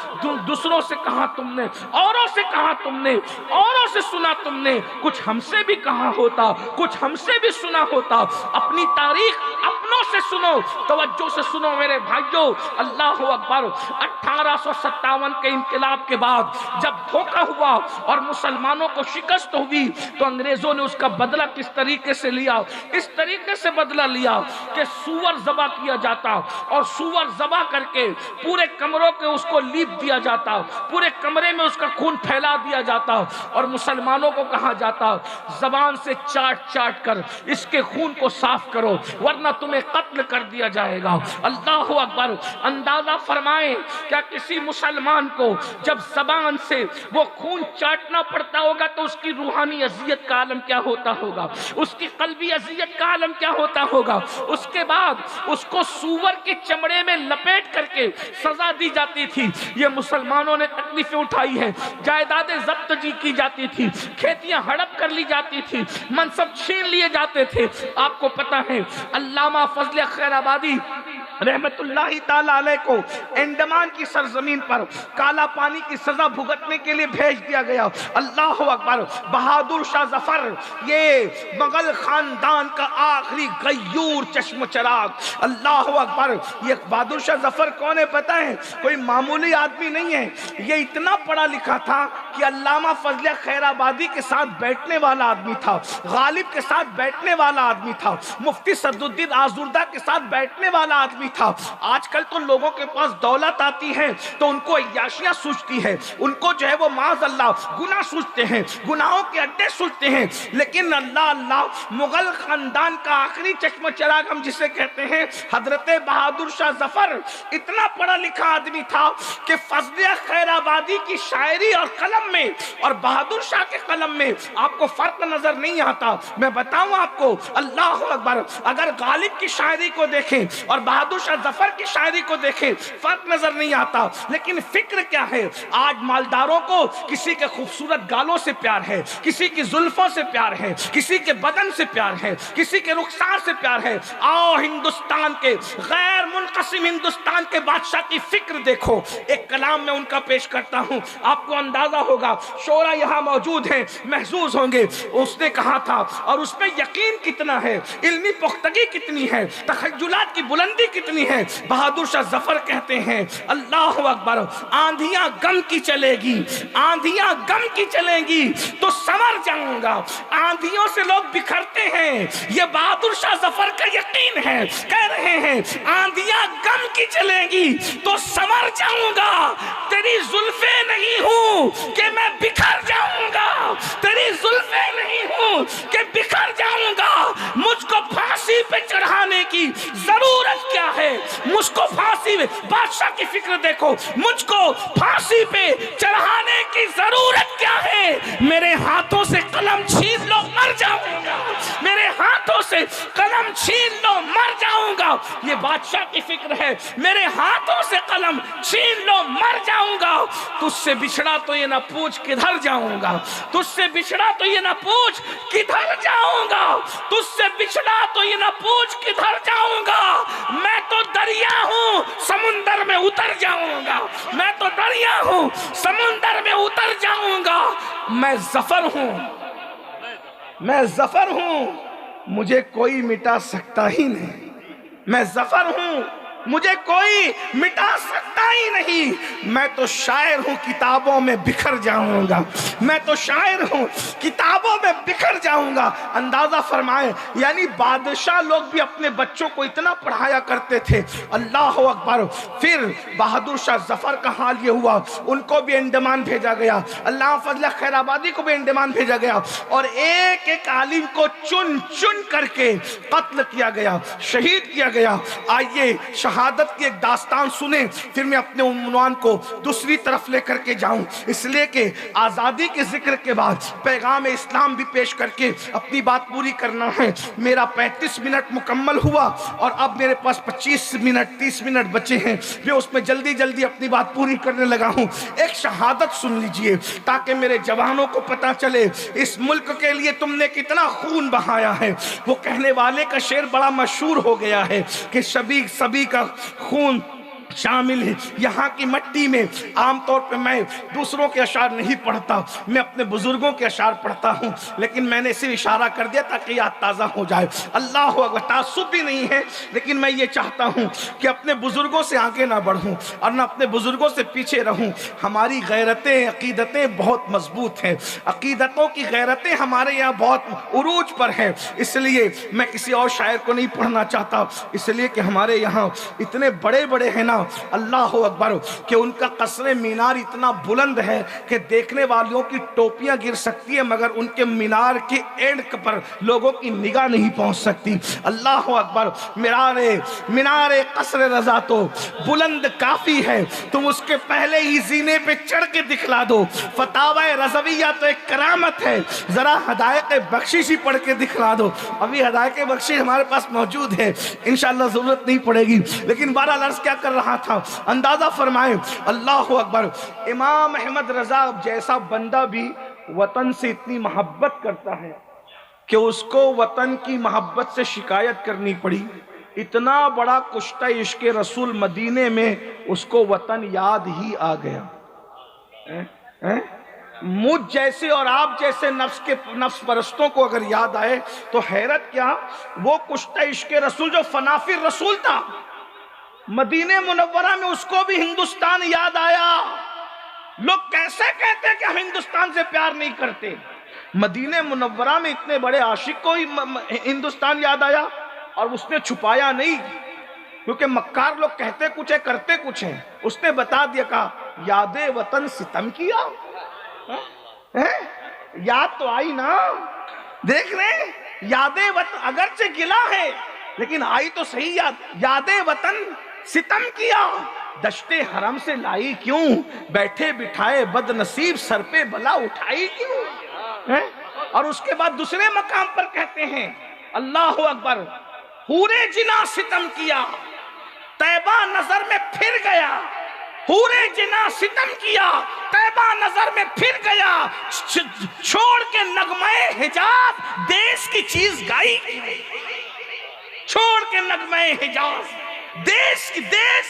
دوسروں سے کہا تم نے، اوروں سے کہا تم نے، اوروں سے سنا تم نے، کچھ ہم سے بھی کہا ہوتا، کچھ ہم سے بھی سنا ہوتا۔ اپنی تاریخ اپنوں سے سنو، توجہ سے سنو میرے بھائیوں، اللہ اکبر۔ 1857 کے انقلاب کے بعد جب دھوکہ ہوا اور مسلمانوں کو شکست ہوئی تو انگریزوں نے اس کا بدلہ کس طریقے سے لیا؟ اس طریقے سے بدلہ لیا کہ سور ذبح کیا جاتا اور سور ذبح کر کے پورے کمروں کے اس کو لیپ دیا جاتا، پورے کمرے میں اس کا خون پھیلا دیا جاتا اور مسلمانوں کو کہا جاتا زبان سے چاٹ چاٹ کر اس کے خون کو صاف کرو ورنہ تمہیں قتل کر دیا جائے گا۔ اللہ اکبر۔ اندازہ فرمائیں کیا کسی مسلمان کو جب زبان سے وہ خون چاٹنا پڑتا ہوگا تو اس کی روحانی اذیت کا عالم کیا ہوتا ہوگا، اس کی قلبی اذیت کا عالم کیا ہوتا ہوگا۔ اس کے بعد اس کو سور کے چمڑے میں لپیٹ کر کے سزا دی جاتی تھی۔ یہ مسلمانوں نے تکلیفیں اٹھائی ہیں، جائیدادیں ضبط کی جاتی تھی، کھیتیاں ہڑپ کر لی جاتی تھی، منصب چھین لیے جاتے تھے۔ آپ کو پتہ ہے علامہ فضل خیر آبادی رحمت اللہ تعالی علیہ کو انڈمان کی سرزمین پر کالا پانی کی سزا بھگتنے کے لیے بھیج دیا گیا۔ اللہ اکبر۔ بہادر شاہ ظفر یہ مغل خاندان کا آخری غیور چشم چراغ، اللہ اکبر۔ یہ بہادر شاہ ظفر کون ہے پتہ ہے؟ کوئی معمولی آدمی نہیں ہے، یہ اتنا پڑھا لکھا تھا کہ علامہ فضل خیر آبادی کے ساتھ بیٹھنے والا آدمی تھا، غالب کے ساتھ بیٹھنے والا آدمی تھا، مفتی صدر الدین آزردہ کے ساتھ بیٹھنے والا آدمی تھا۔ آج کل تو لوگوں کے پاس دولت آتی ہے تو ان کو عیاشیاں سوچتی ہے، ان کو جو ہے وہ معاذ اللہ گناہ سوچتے ہیں، گناہوں کے اڈے سوچتے ہیں، لیکن اللہ مغل خاندان کا آخری چشم چراغ ہم جسے کہتے ہیں حضرت بہادر شاہ ظفر اتنا پڑھا لکھا آدمی تھا کہ فضل خیر آبادی کی شاعری اور قلم میں اور بہادر شاہ کے قلم میں آپ کو فرق نظر نہیں آتا۔ میں بتاؤں آپ کو، اللہ اکبر، اگر غالب کی شاعری کو دیکھیں اور بہادر شاہ ظفر کی شاعری کو دیکھیں فرق نظر نہیں آتا، لیکن فکر کیا ہے؟ آج مالداروں کو کسی کے خوبصورت گالوں سے پیار ہے، کسی کی زلفوں سے پیار ہے، کسی کے بدن سے پیار ہے، کسی کے رخسار سے پیار ہے۔ آؤ ہندوستان کے غیر منقسم ہندوستان کے بادشاہ کی فکر دیکھو۔ ایک کلام میں ان کا پیش کرتا ہوں، آپ کو اندازہ ہوگا، شعراء یہاں موجود ہیں، محظوظ ہوں گے۔ اس نے کہا تھا اور اس میں یقین کتنا ہے، علمی پختگی کتنی ہے، تخیلات کی بلندی کتنی ہے۔ بہادر شاہ ظفر کہتے ہیں اللہ اکبر، آندھیاں غم کی چلے گی، آندھیاں غم کی چلیں گی تو سنور جاؤں گا۔ آندھیوں سے لوگ بکھرتے ہیں، یہ بہادر شاہ ظفر کا یقین ہے، کہہ رہے ہیں آندھیاں غم کی چلیں گی تو سنور جاؤں گا۔ تیری زلفیں نہیں ہوں کہ میں بکھر جاؤں گا، تیری زلفیں نہیں ہوں کہ بکھر جاؤں گا۔ مجھ کو پھانسی پہ چڑھانے کی ضرورت کیا ہے؟ مجھ کو پھانسی پہ، بادشاہ کی فکر دیکھو، مجھ کو پھانسی پہ چڑھانے کی ضرورت کیا ہے؟ میرے ہاتھوں سے قلم چھین لو مر جاؤں گا، میرے ہاتھوں سے قلم چھین لو مر جاؤں گا۔ یہ بادشاہ کی فکر ہے، میرے ہاتھوں سے قلم چھین لو مر جاؤں گا۔ تجھ سے بچھڑا تو یہ نہ پوچھ کدھر جاؤں گا، تجھ سے بچھڑا تو یہ نہ پوچھ کدھر جاؤں گا، تجھ سے بچھڑا تو یہ نہ پوچھ کدھر جاؤں گا۔ میں تو دریا ہوں سمندر میں اتر جاؤں گا، میں تو دریا ہوں سمندر میں اتر جاؤں گا۔ میں ظفر ہوں، میں ظفر ہوں، مجھے کوئی مٹا سکتا ہی نہیں۔ میں ظفر ہوں، مجھے کوئی مٹا سکتا ہی نہیں۔ میں تو شاعر ہوں، کتابوں میں بکھر جاؤں گا، میں تو شاعر ہوں، کتابوں میں بکھر جاؤں گا۔ اندازہ فرمائیں، یعنی بادشاہ لوگ بھی اپنے بچوں کو اتنا پڑھایا کرتے تھے۔ اللہ اکبر۔ پھر بہادر شاہ ظفر کا حال یہ ہوا، ان کو بھی انڈمان بھیجا گیا، علامہ فضل خیر آبادی کو بھی انڈمان بھیجا گیا اور ایک ایک عالم کو چن چن کر کے قتل کیا گیا، شہید کیا گیا۔ آئیے شہادت کی ایک داستان سنیں، پھر میں اپنے عنوان کو دوسری طرف لے کر کے جاؤں، اس لیے کہ آزادی کے ذکر کے بعد پیغام اسلام بھی پیش کر کے کے اپنی بات پوری کرنا ہے۔ میرا 35 منٹ مکمل ہوا اور اب میرے پاس 25 منٹ 30 منٹ بچے ہیں، میں اس میں جلدی جلدی اپنی بات پوری کرنے لگا ہوں۔ ایک شہادت سن لیجئے تاکہ میرے جوانوں کو پتا چلے اس ملک کے لیے تم نے کتنا خون بہایا ہے۔ وہ کہنے والے کا شعر بڑا مشہور ہو گیا ہے کہ سبھی کا خون شامل ہے یہاں کی مٹی میں۔ عام طور پہ میں دوسروں کے اشعار نہیں پڑھتا، میں اپنے بزرگوں کے اشعار پڑھتا ہوں، لیکن میں نے صرف اشارہ کر دیا تاکہ یاد تازہ ہو جائے۔ اللہ اکبر، تعصب بھی نہیں ہے، لیکن میں یہ چاہتا ہوں کہ اپنے بزرگوں سے آگے نہ بڑھوں اور نہ اپنے بزرگوں سے پیچھے رہوں۔ ہماری غیرتیں عقیدتیں بہت مضبوط ہیں، عقیدتوں کی غیرتیں ہمارے یہاں بہت عروج پر ہیں، اس لیے میں کسی اور شاعر کو نہیں پڑھنا چاہتا، اس لیے کہ ہمارے یہاں اتنے بڑے بڑے ہیں نا، اللہ اکبر، کہ ان کا قصر مینار اتنا بلند ہے کہ دیکھنے والوں کی ٹوپیاں گر سکتی ہیں مگر ان کے مینار کے اینڈ پر لوگوں کی نگاہ نہیں پہنچ سکتی۔ اللہ اکبر، مینار قصر رضا تو بلند کافی ہے، تم اس کے پہلے ہی زینے پہ چڑھ کے دکھلا دو۔ فتاوی رضویہ تو ایک کرامت ہے، ذرا حدائق بخشش ہی پڑھ کے دکھلا دو۔ ابھی حدائق بخشش ہمارے پاس موجود ہے، انشاءاللہ ضرورت نہیں پڑے گی، لیکن بہرحال عرض کیا کر رہا تھا، اندازہ فرمائیں۔ اللہ اکبر، امام احمد رضا جیسا بندہ بھی وطن سے اتنی محبت کرتا ہے کہ اس کو وطن کی محبت سے شکایت کرنی پڑی۔ اتنا بڑا کشتہ عشق رسول مدینے میں اس کو وطن یاد ہی آ گیا۔ مجھ جیسے اور آپ جیسے نفس پرستوں کو اگر یاد آئے تو حیرت کیا، وہ کشتہ عشق رسول جو فنافر رسول تھا، مدینہ منورہ میں اس کو بھی ہندوستان یاد آیا۔ لوگ کیسے کہتے کہ ہم ہندوستان سے پیار نہیں کرتے؟ مدینہ منورہ میں اتنے بڑے عاشق کو ہندوستان یاد آیا اور اس نے چھپایا نہیں، کیونکہ مکار لوگ کہتے کچھ ہے کرتے کچھ ہیں۔ اس نے بتا دیا، کہا یاد وطن ستم کیا، یاد تو آئی نا، دیکھ رہے یاد وطن اگرچہ گلا ہے لیکن آئی تو صحیح یاد۔ یاد وطن ستم کیا، دشت حرم سے لائی کیوں، بیٹھے بٹھائے بد نصیب سر پہ بلا اٹھائی کیوں۔ اور اس کے بعد دوسرے مقام پر کہتے ہیں، اللہ اکبر، حور جنا ستم کیا، طیبہ نظر میں پھر گیا، حور جنا ستم کیا، طیبہ نظر میں پھر گیا، چھوڑ کے نغمہ حجاز دیس کی چیز گائی، چھوڑ کے نغمہ حجاز دیس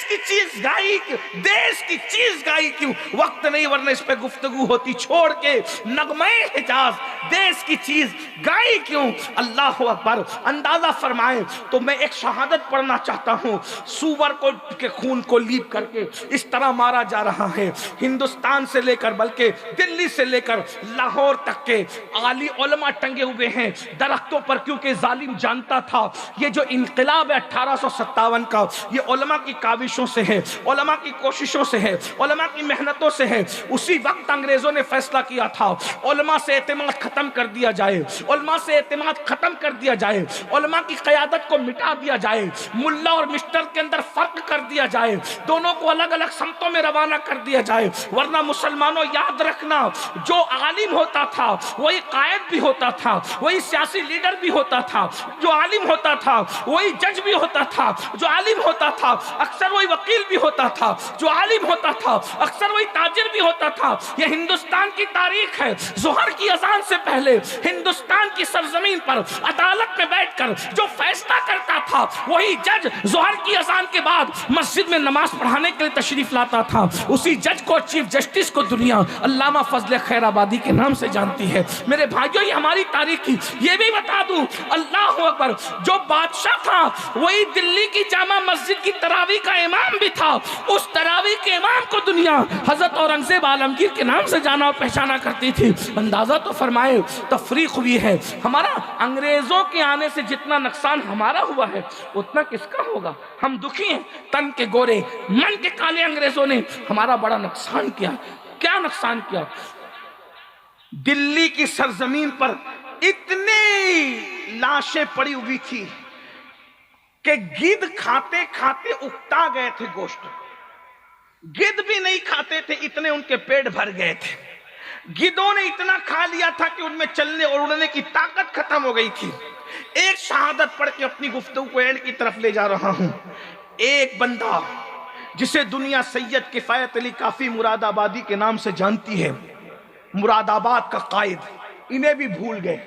کی چیز گائی کیوں، دیس کی چیز گائی کیوں۔ وقت نہیں ورنہ اس پہ گفتگو ہوتی، چھوڑ کے نغمہ حجاز دیس کی چیز گائی کیوں۔ اللہ اکبر، اندازہ فرمائیں تو میں ایک شہادت پڑھنا چاہتا ہوں۔ سور کو کے خون کو لیپ کر کے اس طرح مارا جا رہا ہے، ہندوستان سے لے کر بلکہ دلی سے لے کر لاہور تک کے عالی علماء ٹنگے ہوئے ہیں درختوں پر، کیونکہ ظالم جانتا تھا یہ جو انقلاب ہے 1857 کا، یہ علماء کی کاوشوں سے ہے، علماء کی کوششوں سے ہے، علماء کی محنتوں سے ہے۔ اسی وقت انگریزوں نے فیصلہ کیا تھا علماء سے اعتماد ختم کر دیا جائے، علماء سے اعتماد ختم کر دیا جائے، علماء کی قیادت کو مٹا دیا جائے، ملا اور مسٹر کے اندر فرق کر دیا جائے، دونوں کو الگ الگ سمتوں میں روانہ کر دیا جائے۔ ورنہ مسلمانوں یاد رکھنا، جو عالم ہوتا تھا وہی قائد بھی ہوتا تھا، وہی سیاسی لیڈر بھی ہوتا تھا، جو عالم ہوتا تھا وہی جج بھی ہوتا تھا، جو عالم ہوتا تھا اکثر وہی وکیل بھی ہوتا تھا، جو عالم ہوتا تھا اکثر وہی تاجر بھی ہوتا تھا۔ یہ ہندوستان کی تاریخ ہے۔ ظہر کی اذان سے پہلے ہندوستان کی سرزمین پر عدالت میں بیٹھ کر جو فیصلہ کرتا تھا وہی جج ظہر کی اذان کے بعد مسجد میں نماز پڑھانے کے لیے تشریف لاتا تھا۔ اسی جج کو، چیف جسٹس کو دنیا علامہ فضل خیر آبادی کے نام سے جانتی ہے۔ میرے بھائیوں، یہ ہماری تاریخ کی، یہ بھی بتا دوں، اللہ اکبر، جو بادشاہ تھا وہی دلی کی جامع مسجد کی تراویح کا امام بھی تھا۔ اس تراویح کے امام کو دنیا حضرت اورنگزیب عالمگیر کے نام سے جانا اور پہچانا کرتی تھی۔ اندازہ تو فرمائے، تفریق ہوئی ہے ہمارا۔ انگریزوں کے آنے سے جتنا نقصان ہمارا ہوا ہے اتنا کس کا ہوگا؟ ہم دکھی ہیں، تن کے گورے من کے کالے انگریزوں نے ہمارا بڑا نقصان کیا۔ کیا نقصان کیا؟ دلی کی سرزمین پر اتنی لاشیں پڑی ہوئی تھی کہ گدھ کھاتے کھاتے اکتا گئے تھے گوشت، گدھ بھی نہیں کھاتے تھے، اتنے ان کے پیٹ بھر گئے تھے۔ گدھوں نے اتنا کھا لیا تھا کہ ان میں چلنے اور اڑنے کی طاقت ختم ہو گئی تھی. ایک شہادت پڑھ کے اپنی گفتگو کو اینڈ کی طرف لے جا رہا ہوں. ایک بندہ جسے دنیا سید کفایت علی کافی مراد آبادی کے نام سے جانتی ہے، مراد آباد کا قائد، انہیں بھی بھول گئے.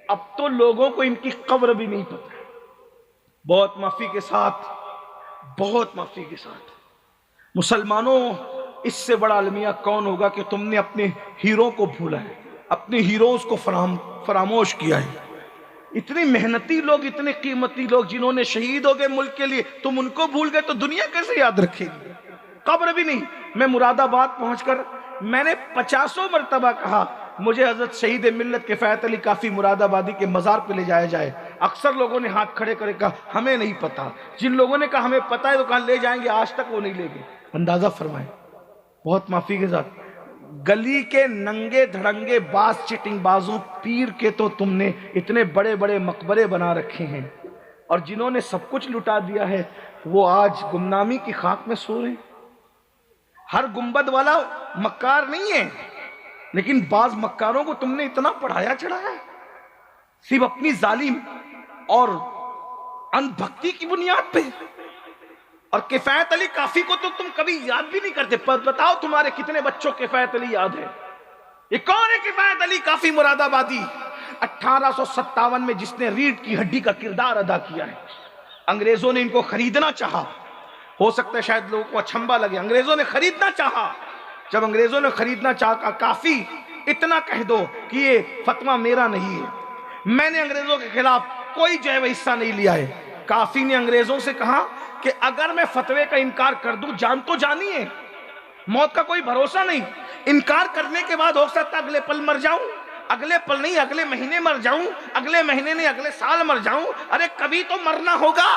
اب تو لوگوں کو ان کی قبر بھی نہیں پتہ. بہت معافی کے ساتھ، بہت معافی کے ساتھ، مسلمانوں اس سے بڑا المیہ کون ہوگا کہ تم نے اپنے ہیرو کو بھولا ہے، اپنے ہیروز کو فراموش کیا ہے. اتنی محنتی لوگ، اتنے قیمتی لوگ جنہوں نے شہید ہو گئے ملک کے لیے، تم ان کو بھول گئے تو دنیا کیسے یاد رکھے گی؟ قبر بھی نہیں. میں مراد آباد پہنچ کر میں نے 50 مرتبہ کہا مجھے حضرت شہید ملت کفایت علی کافی مراد آبادی کے مزار پہ لے جایا جائے. اکثر لوگوں نے ہاتھ کھڑے کرے کہا ہمیں نہیں پتا. جن لوگوں نے کہا ہمیں پتا ہے تو کہا لے جائیں گے، آج تک وہ نہیں لے گئے. اندازہ فرمائیں. بہت معافی کے ساتھ، گلی کے ننگے دھڑنگے باز چٹنگ بازوں پیر کے تو تم نے اتنے بڑے بڑے مقبرے بنا رکھے ہیں، اور جنہوں نے سب کچھ لٹا دیا ہے وہ آج گمنامی کی خاک میں سو رہے ہیں. ہر گنبد والا مکار نہیں ہے، لیکن بعض مکاروں کو تم نے اتنا پڑھایا چڑھایا صرف اپنی ظالم اور ان بھکتی کی بنیاد پہ. اور کفایت علی کافی کو تو تم کبھی یاد بھی نہیں کرتے. بتاؤ تمہارے کتنے بچوں کفایت علی یاد ہے؟ یہ کون ہے کفایت علی کافی مراد آبادی؟ 1857 میں جس نے ریڑھ کی ہڈی کا کردار ادا کیا ہے. انگریزوں نے ان کو خریدنا چاہا، ہو سکتا ہے شاید لوگوں کو اچھمبا لگے، انگریزوں نے خریدنا چاہا. جب انگریزوں نے خریدنا چاہا کافی اتنا کہہ دو کہ یہ فتویٰ میرا نہیں ہے، میں نے انگریزوں کے خلاف کوئی جو ہے وہ حصہ نہیں لیا ہے. کافی نے انگریزوں سے کہا کہ اگر میں فتوے کا انکار کر دوں، جان تو جانی ہے، موت کا کوئی بھروسہ نہیں، انکار کرنے کے بعد ہو سکتا اگلے پل مر جاؤں، اگلے پل نہیں اگلے مہینے مر جاؤں، اگلے مہینے نہیں اگلے سال مر جاؤں. ارے کبھی تو مرنا ہوگا.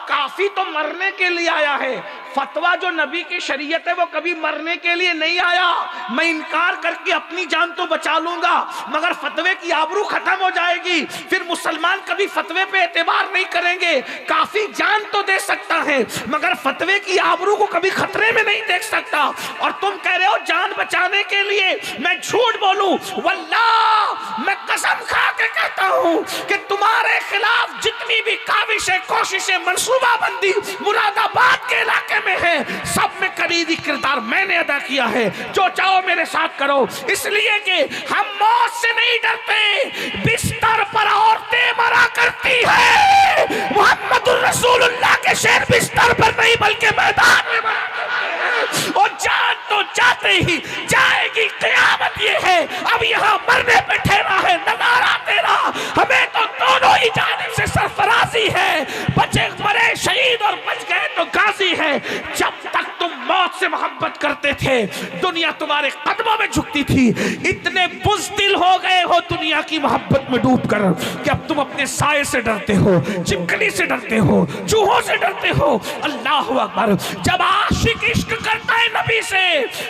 کافی تو مرنے کے لیے آیا ہے. فتویٰ جو نبی کی شریعت ہے وہ کبھی مرنے کے لیے نہیں آیا. میں انکار کر کے اپنی جان تو بچا لوں گا، مگر فتوے کی آبرو ختم ہو جائے گی، پھر مسلمان کبھی فتوے پہ اعتبار نہیں کریں گے. کافی جان تو دے سکتا ہے مگر فتوے کی آبرو کو کبھی خطرے میں نہیں دیکھ سکتا. اور تم کہہ رہے ہو جان بچانے کے لیے میں جھوٹ بولوں. واللہ میں قسم کھا کے کہتا ہوں کہ تمہارے خلاف جتنی بھی کاوشیں، کوششیں، منصوبہ بندی مراد آباد کے علاقے میں ہے، سب میں کلیدی کردار میں نے ادا کیا ہے. جو چاہو میرے ساتھ کرو، اس لیے کہ ہم موت سے نہیں ڈرتے. بستر پر عورتیں مرا کرتی ہے، محمد الرسول اللہ کے شعر بستر پر نہیں بلکہ میدان میں مرا کرتے ہیں. اور جان تو جاتے ہی جائے گی. قیامت یہ ہے اب یہاں مرنے پہ ٹھہرا ہے نظارہ تیرا. ہمیں تو دونوں ہی جانب سے سرفرازی ہے، بچے مرے شہید اور بچ گئے تو غازی ہے. جب تک تم موت سے محبت کرتے تھے دنیا تمہارے قدموں میں جھکتی تھی. اتنے بزدل ہو گئے ہو دنیا کی محبت میں ڈوب کر کہ اب تم اپنے سائے سے ڈرتے ہو، چپکلی سے ڈرتے ہو، چوہوں سے ڈرتے ہو. اللہ اکبر. جب عاشق عشق کرتا ہے نبی سے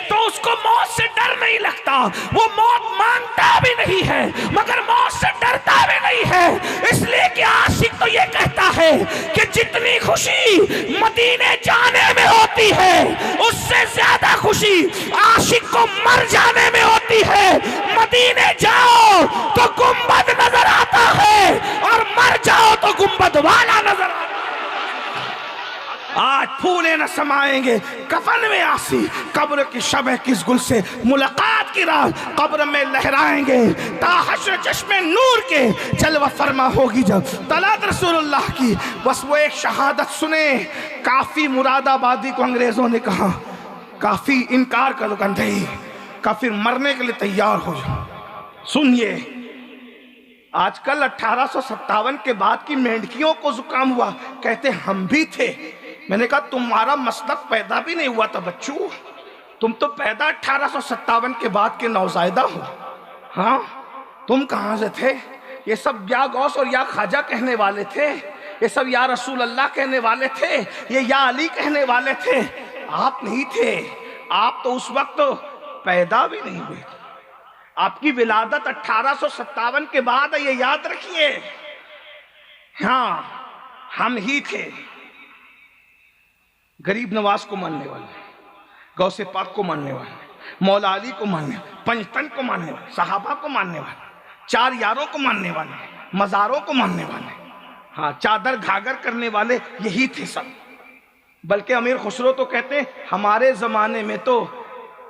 تو اس کو موت سے ڈر نہیں لگتا. وہ موت مانگتا بھی نہیں ہے مگر موت سے ڈرتا بھی نہیں ہے. اس لیے کہ عاشق تو یہ کہتا ہے کہ جتنی خوشی مدینے جانے میں ہوتی ہے اس سے زیادہ خوشی عاشق کو مر جانے میں ہوتی ہے. مدینے جاؤ تو گنبد نظر آتا ہے اور مر جاؤ تو گنبد والا نظر آتا ہے. آج پھولے نہ سمائیں گے کفن میں آسی، قبر کی شب ہے کس گل سے ملاقات کی راہ قبر میں لہرائیں گے. تا حشر چشم نور کے جلوہ فرما ہوگی جب طلعت رسول اللہ کی. بس وہ ایک شہادت سنیں. کافی مراد آبادی کو انگریزوں نے کہا کافی انکار کر دو، نہیں کافی مرنے کے لیے تیار ہو جاؤ. سنیے، آج کل 1857 کے بعد کی مینڈکیوں کو زکام ہوا، کہتے ہم بھی تھے. میں نے کہا تمہارا مسلک پیدا بھی نہیں ہوا تھا بچوں، تم تو پیدا 1857 کے بعد کے نوزائیدہ ہو. ہاں تم کہاں سے تھے؟ یہ سب یا غوث اور یا خواجہ کہنے والے تھے، یہ سب یا رسول اللہ کہنے والے تھے، یہ یا علی کہنے والے تھے. آپ نہیں تھے. آپ تو اس وقت پیدا بھی نہیں ہوئے. آپ کی ولادت 1857 کے بعد ہے، یہ یاد رکھیے. ہاں ہم ہی تھے. غریب نواز کو ماننے والے، غوث پاک کو ماننے والے، مولا علی کو ماننے والے، پنجتن کو ماننے والے، صحابہ کو ماننے والے، چار یاروں کو ماننے والے، مزاروں کو ماننے والے، ہاں چادر گھاگر کرنے والے یہی تھے سب۔ بلکہ امیر خسرو تو کہتے ہیں ہمارے زمانے میں تو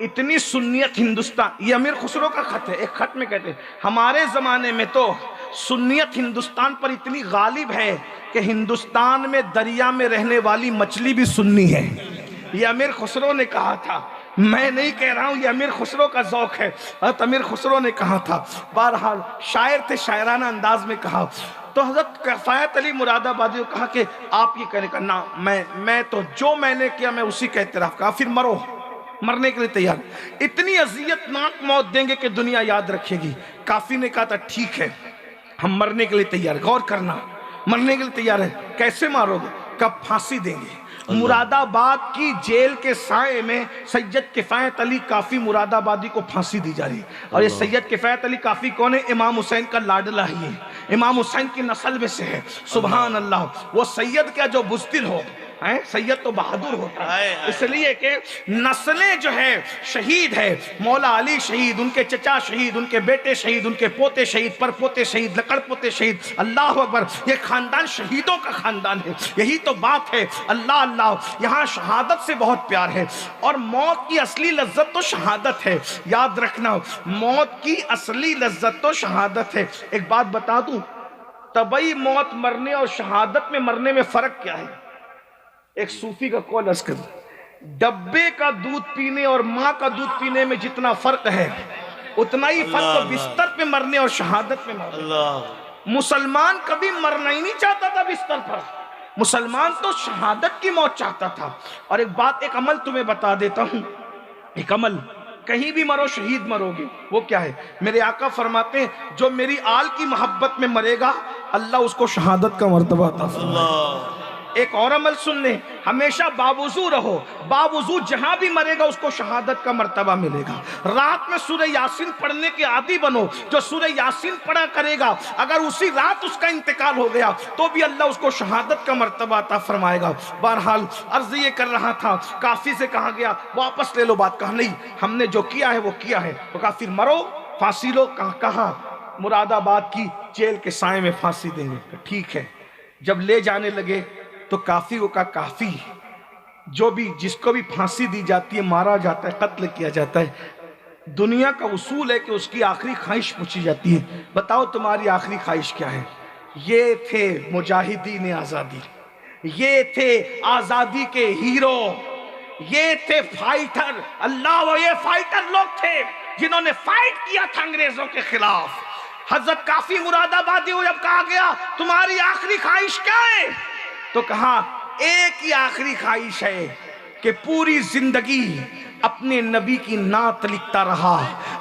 اتنی سنیت ہندوستان، یہ امیر خسرو کا خط ہے، ایک خط میں کہتے ہیں ہمارے زمانے میں تو سنیت ہندوستان پر اتنی غالب ہے کہ ہندوستان میں دریا میں رہنے والی مچھلی بھی سنی ہے۔ یہ امیر خسرو نے کہا تھا، میں نہیں کہہ رہا ہوں، یہ امیر خسرو کا ذوق ہے، حضرت امیر خسرو نے کہا تھا۔ بہرحال شاعر تھے، شاعرانہ انداز میں کہا تو حضرت کفایت علی مراد آبادی کو کہا کہ آپ یہ کہنے کا نا، میں تو جو میں نے کیا میں اسی کا اعتراف کہا، پھر مرو، مرنے کے لیے تیار، اتنی اذیت ناک موت دیں گے کہ دنیا یاد رکھے گی۔ کافی نے کہا تھا ٹھیک ہے ہم مرنے کے لیے تیار، غور کرنا، مرنے کے لیے تیار ہے، کیسے مارو گے؟ کب؟ پھانسی دیں گے۔ مراد آباد کی جیل کے سائے میں سید کفایت علی کافی مراد آبادی کو پھانسی دی جا رہی ہے۔ اور یہ سید کفایت علی کافی کون ہے؟ امام حسین کا لاڈلہ ہی ہے، امام حسین کی نسل میں سے ہے، سبحان اللہ۔ وہ سید کیا جو بزدل ہو، سید تو بہادر ہوتا ہے، اس لیے کہ نسلیں جو ہے شہید ہے، مولا علی شہید، ان کے چچا شہید، ان کے بیٹے شہید، ان کے پوتے شہید، پر پوتے شہید، لکڑ پوتے شہید، اللہ اکبر، یہ خاندان شہیدوں کا خاندان ہے۔ یہی تو بات ہے، اللہ اللہ، یہاں شہادت سے بہت پیار ہے، اور موت کی اصلی لذت تو شہادت ہے، یاد رکھنا، موت کی اصلی لذت تو شہادت ہے۔ ایک بات بتا دوں، طبعی موت مرنے اور شہادت میں مرنے میں فرق کیا ہے؟ ایک صوفی کا قول عرض کروں، ڈبے کا دودھ پینے اور ماں کا دودھ پینے میں جتنا فرق ہے اتنا ہی فرق تو بستر پہ مرنے اور شہادت میں مرنے۔ مسلمان کبھی مرنا ہی نہیں چاہتا تھا بستر پر، مسلمان تو شہادت کی موت چاہتا تھا۔ اور ایک بات، ایک عمل تمہیں بتا دیتا ہوں، ایک عمل، کہیں بھی مرو شہید مرو گے، وہ کیا ہے؟ میرے آقا فرماتے ہیں جو میری آل کی محبت میں مرے گا اللہ اس کو شہادت کا مرتبہ عطا فرمائے۔ ایک اور عمل سن لیں، ہمیشہ باوضو رہو، باوضو جہاں بھی مرے گا اس کو شہادت کا مرتبہ ملے گا۔ رات میں سورہ یاسین پڑھنے کے عادی بنو، جو سورہ یاسین پڑھا کرے گا اگر اسی رات اس کا انتقال ہو گیا تو بھی اللہ اس کو شہادت کا مرتبہ عطا فرمائے گا۔ بہرحال عرض یہ کر رہا تھا، کافی سے کہا گیا واپس لے لو بات، کہا نہیں ہم نے جو کیا ہے وہ کیا ہے، تو کہا پھر مرو، پھانسی لو، کہاں؟ مراد آباد کی جیل کے سائے میں پھانسی دیں گے، ٹھیک ہے۔ جب لے جانے لگے تو کافی کو کہا کافی، جو بھی جس کو بھی پھانسی دی جاتی ہے، مارا جاتا ہے، قتل کیا جاتا ہے، دنیا کا اصول ہے کہ اس کی آخری خواہش پوچھی جاتی ہے، بتاؤ تمہاری آخری خواہش کیا ہے؟ یہ تھے مجاہدین آزادی، یہ تھے آزادی کے ہیرو، یہ تھے فائٹر، اللہ، وہ یہ فائٹر لوگ تھے جنہوں نے فائٹ کیا تھا انگریزوں کے خلاف۔ حضرت کافی مراد آبادی کو جب کہا گیا تمہاری آخری خواہش کیا ہے تو کہا ایک ہی آخری خواہش ہے کہ پوری زندگی اپنے نبی کی نعت لکھتا رہا،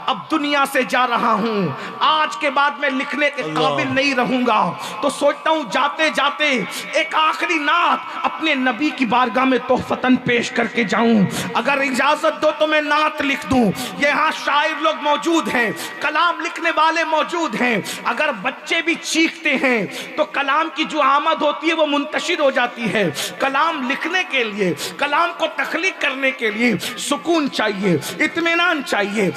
اب دنیا سے جا رہا ہوں، آج کے بعد میں لکھنے کے قابل نہیں رہوں گا، تو سوچتا ہوں جاتے جاتے ایک آخری نعت اپنے نبی کی بارگاہ میں تحفتاً پیش کر کے جاؤں، اگر اجازت دو تو میں نعت لکھ دوں۔ یہاں شاعر لوگ موجود ہیں، کلام لکھنے والے موجود ہیں، اگر بچے بھی چیختے ہیں تو کلام کی جو آمد ہوتی ہے وہ منتشر ہو جاتی ہے۔ کلام لکھنے کے لیے، کلام کو تخلیق کرنے کے لیے سکون چاہیے، اطمینان چاہیے،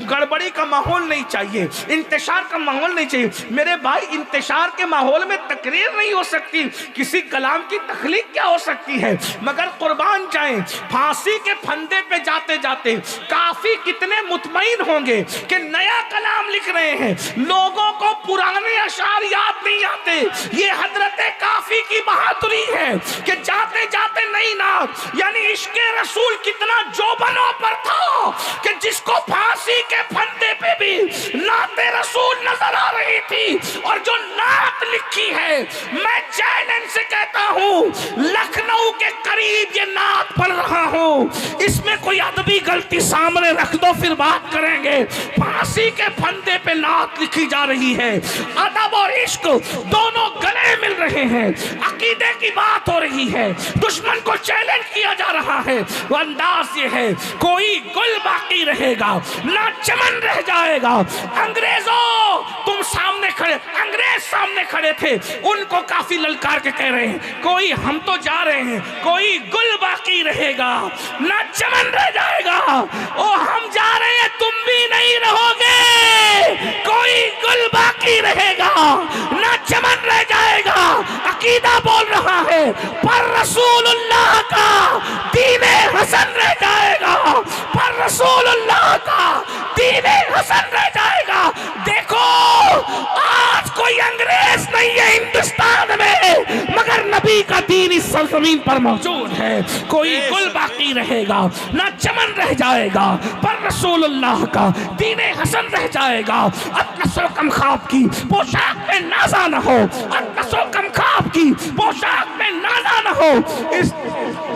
گڑبڑی کا ماحول نہیں چاہیے، انتشار کا ماحول نہیں چاہیے۔ میرے بھائی انتشار کے ماحول میں تقریر نہیں ہو سکتی، کسی کلام کی تخلیق کیا ہو سکتی ہے؟ مگر قربان جائیں، پھانسی کے پھندے پہ جاتے جاتے کافی کتنے مطمئن ہوں گے کہ نیا کلام لکھ رہے ہیں، لوگوں کو پرانے اشعار یاد نہیں آتے۔ یہ حضرت کافی کی بہادری ہے کہ جاتے جاتے نئی نعت، یعنی عشق رسول کتنا جوبنوں پر تھا کہ جس کو پھانسی کے پھندے پہ بھی نعت رسول نظر آ رہی تھی، اور جو نعت لکھی ہے میں چیلنج سے کہتا ہوں لکھنؤ کے قریب یہ نعت پڑھ رہا ہوں، اس میں کوئی ادبی غلطی سامنے رکھ دو پھر بات کریں گے۔ پھانسی کے پھندے پہ نعت لکھی جا رہی ہے، ادب اور عشق دونوں گلے مل رہے ہیں، عقیدے کی بات ہو رہی ہے، دشمن کو چیلنج کیا جا رہا ہے۔ وہ انداز یہ ہے کوئی گل باقی رہے گا نہ چمن رہ جائے گا۔ انگریزوں تم سامنے کھڑے، انگریز سامنے کھڑے تھے، ان کو کافی للکار کے کہہ رہے ہیں کوئی ہم تو جا رہے ہیں، کوئی گل باقی رہے گا نہ چمن رہ جائے گا، او ہم جا رہے ہیں تم بھی نہیں رہو گے، کوئی گل باقی رہے گا نہ عقیدہ بول رہا ہے، پر رسول اللہ کا دین حسن رہ جائے گا، پر رسول اللہ کا دین حسن رہ جائے گا۔ دیکھو آج کوئی انگریز نہیں ہے ہندوستان میں، مگر نبی کا دین اس سرزمین پر موجود ہے۔ کوئی گل باقی رہے گا نہ چمن رہ جائے گا، پر رسول اللہ کا دین حسن رہ جائے گا۔ اطلس و کم خواب کی پوشاک میں نازا نہ ہو، اطلس و کم خواب کی پوشاک میں نازا نہ ہو، اس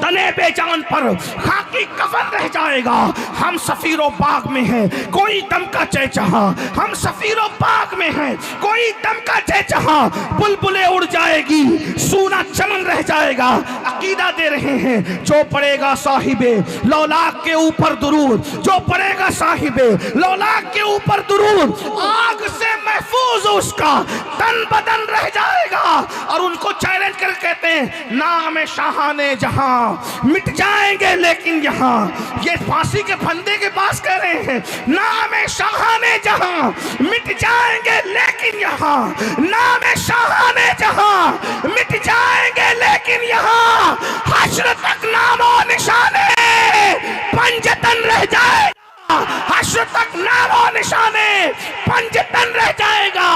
تنے بے جان پر خاکی کفن رہ جائے گا۔ ہم سفیر و باغ میں ہیں، کوئی دم کا چہچہا، ہم سفیر و باغ میں ہیں، کوئی دم کا چہچہا، بلبلیں اڑ جائے گی، سونا چمن رہ جائے گا۔ عقیدہ دے رہے ہیں، جو پڑے گا صاحب لولاک کے اوپر درود، جو پڑے گا صاحب لولاک کے اوپر درود، آگ سے محفوظ اس کا تن بدن رہ جائے گا۔ اور ان کو چیلنج کر کہتے ہیں نام شاہان جہاں مٹ جائیں گے لیکن یہاں، یہ پھانسی کے پھندے کے پاس کہہ رہے ہیں نام شاہان جہاں مٹ جائیں گے لیکن یہاں، نام شاہان جہاں مٹ جائیں گے لیکن یہاں، حشر تک نام و نشانے پنجتن رہ جائے گا، حشر تک نام و نشانے پنجتن رہ جائے گا۔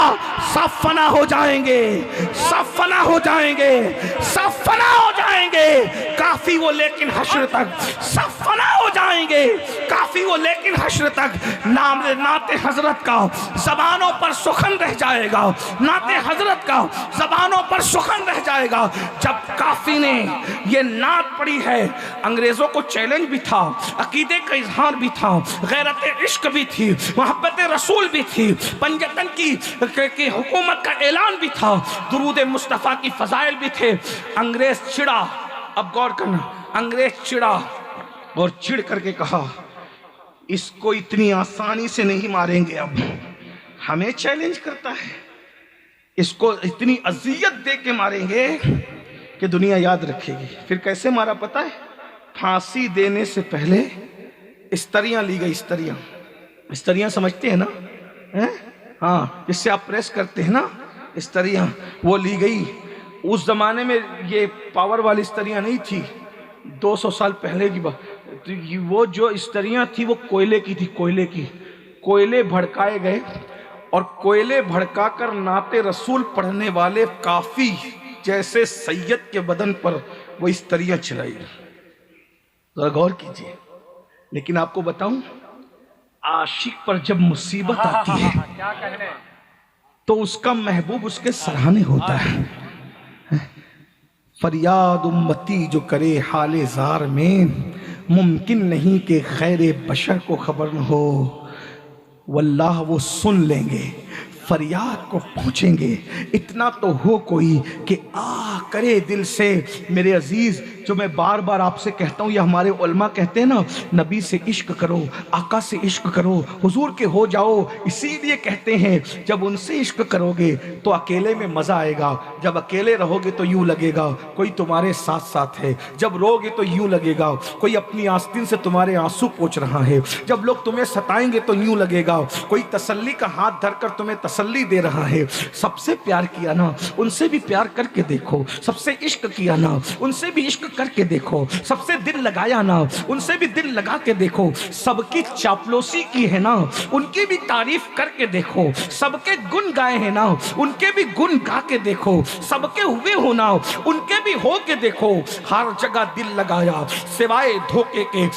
سب فنا ہو جائیں گے، سب فنا ہو جائیں گے، سب فنا ہو جائیں گے، کافی وہ لیکن حشر تک، سب فنا ہو جائیں گے، کافی وہ لیکن حشر تک۔ نام نعت حضرت کا زبانوں پر سخن رہ جائے گا، نعت حضرت کا زبانوں پر سخن رہ جائے گا۔ جب کافی نے یہ نعت پڑھی ہے، انگریزوں کو چیلنج بھی تھا، عقیدے کا اظہار بھی تھا، غیرت عشق بھی تھی، محبت رسول بھی تھی، پنجتن کی حکومت کا اعلان بھی تھا، درود مصطفیٰ کی فضائل بھی تھے۔ انگریز چڑا، اب غور کرنا، انگریز چڑا اور چڑ کر کے کہا اس کو اتنی آسانی سے نہیں ماریں گے، اب ہمیں چیلنج کرتا ہے، اس کو اتنی اذیت دے کے ماریں گے کہ دنیا یاد رکھے گی۔ پھر کیسے مارا پتہ ہے؟ پھانسی دینے سے پہلے استریاں لی گئی، استریاں، استریاں سمجھتے ہیں نا؟ ہاں، جس سے آپ پریس کرتے ہیں نا، استریاں وہ لی گئی۔ اس زمانے میں یہ پاور والی استریاں نہیں تھی، 200 سال پہلے کی بات۔ وہ جو استریاں تھی وہ کوئلے کی تھی، کوئلے کی، کوئلے بھڑکائے گئے، اور کوئلے بھڑکا کر نعت رسول پڑھنے والے کافی جیسے سید کے بدن پر وہ استریاں چلائی۔ ذرا غور کیجئے۔ لیکن آپ کو بتاؤں، عاشق پر جب مصیبت آتی ہے تو اس کا محبوب اس کے سراہنے ہوتا ہے۔ فریاد امتی جو کرے حال زار میں، ممکن نہیں کہ غیر بشر کو خبر نہ ہو، واللہ وہ سن لیں گے، فریاد کو پہنچیں گے۔ اتنا تو ہو کوئی کہ کرے دل سے۔ میرے عزیز، جو میں بار بار آپ سے کہتا ہوں، یہ ہمارے علماء کہتے ہیں نا، نبی سے عشق کرو، آقا سے عشق کرو، حضور کے ہو جاؤ۔ اسی لیے کہتے ہیں جب ان سے عشق کرو گے تو اکیلے میں مزہ آئے گا، جب اکیلے رہو گے تو یوں لگے گا کوئی تمہارے ساتھ ساتھ ہے، جب رو گے تو یوں لگے گا کوئی اپنی آستین سے تمہارے آنسو پوچھ رہا ہے، جب لوگ تمہیں ستائیں گے تو یوں لگے گا کوئی تسلی کا ہاتھ دھر کر تمہیں تسلی دے رہا ہے۔ سب سے پیار کیا نا، ان سے بھی پیار کر کے دیکھو، سب سے عشق کیا نا، ان سے بھی عشق کر کے دیکھو، سب سے دل لگایا نا، ان سے بھی دل لگا کے دیکھو۔ سب کی چاپلوسی کی ہے نا، ان کی بھی تعریف کر کے دیکھو، سب کے گن گائے ہیں نا، ان کے بھی گن گا کے دیکھو، سب کے ہوئے ہونا ان کے بھی ہو کے دیکھو۔ ہر جگہ دل لگایا سوائے دھوکے کے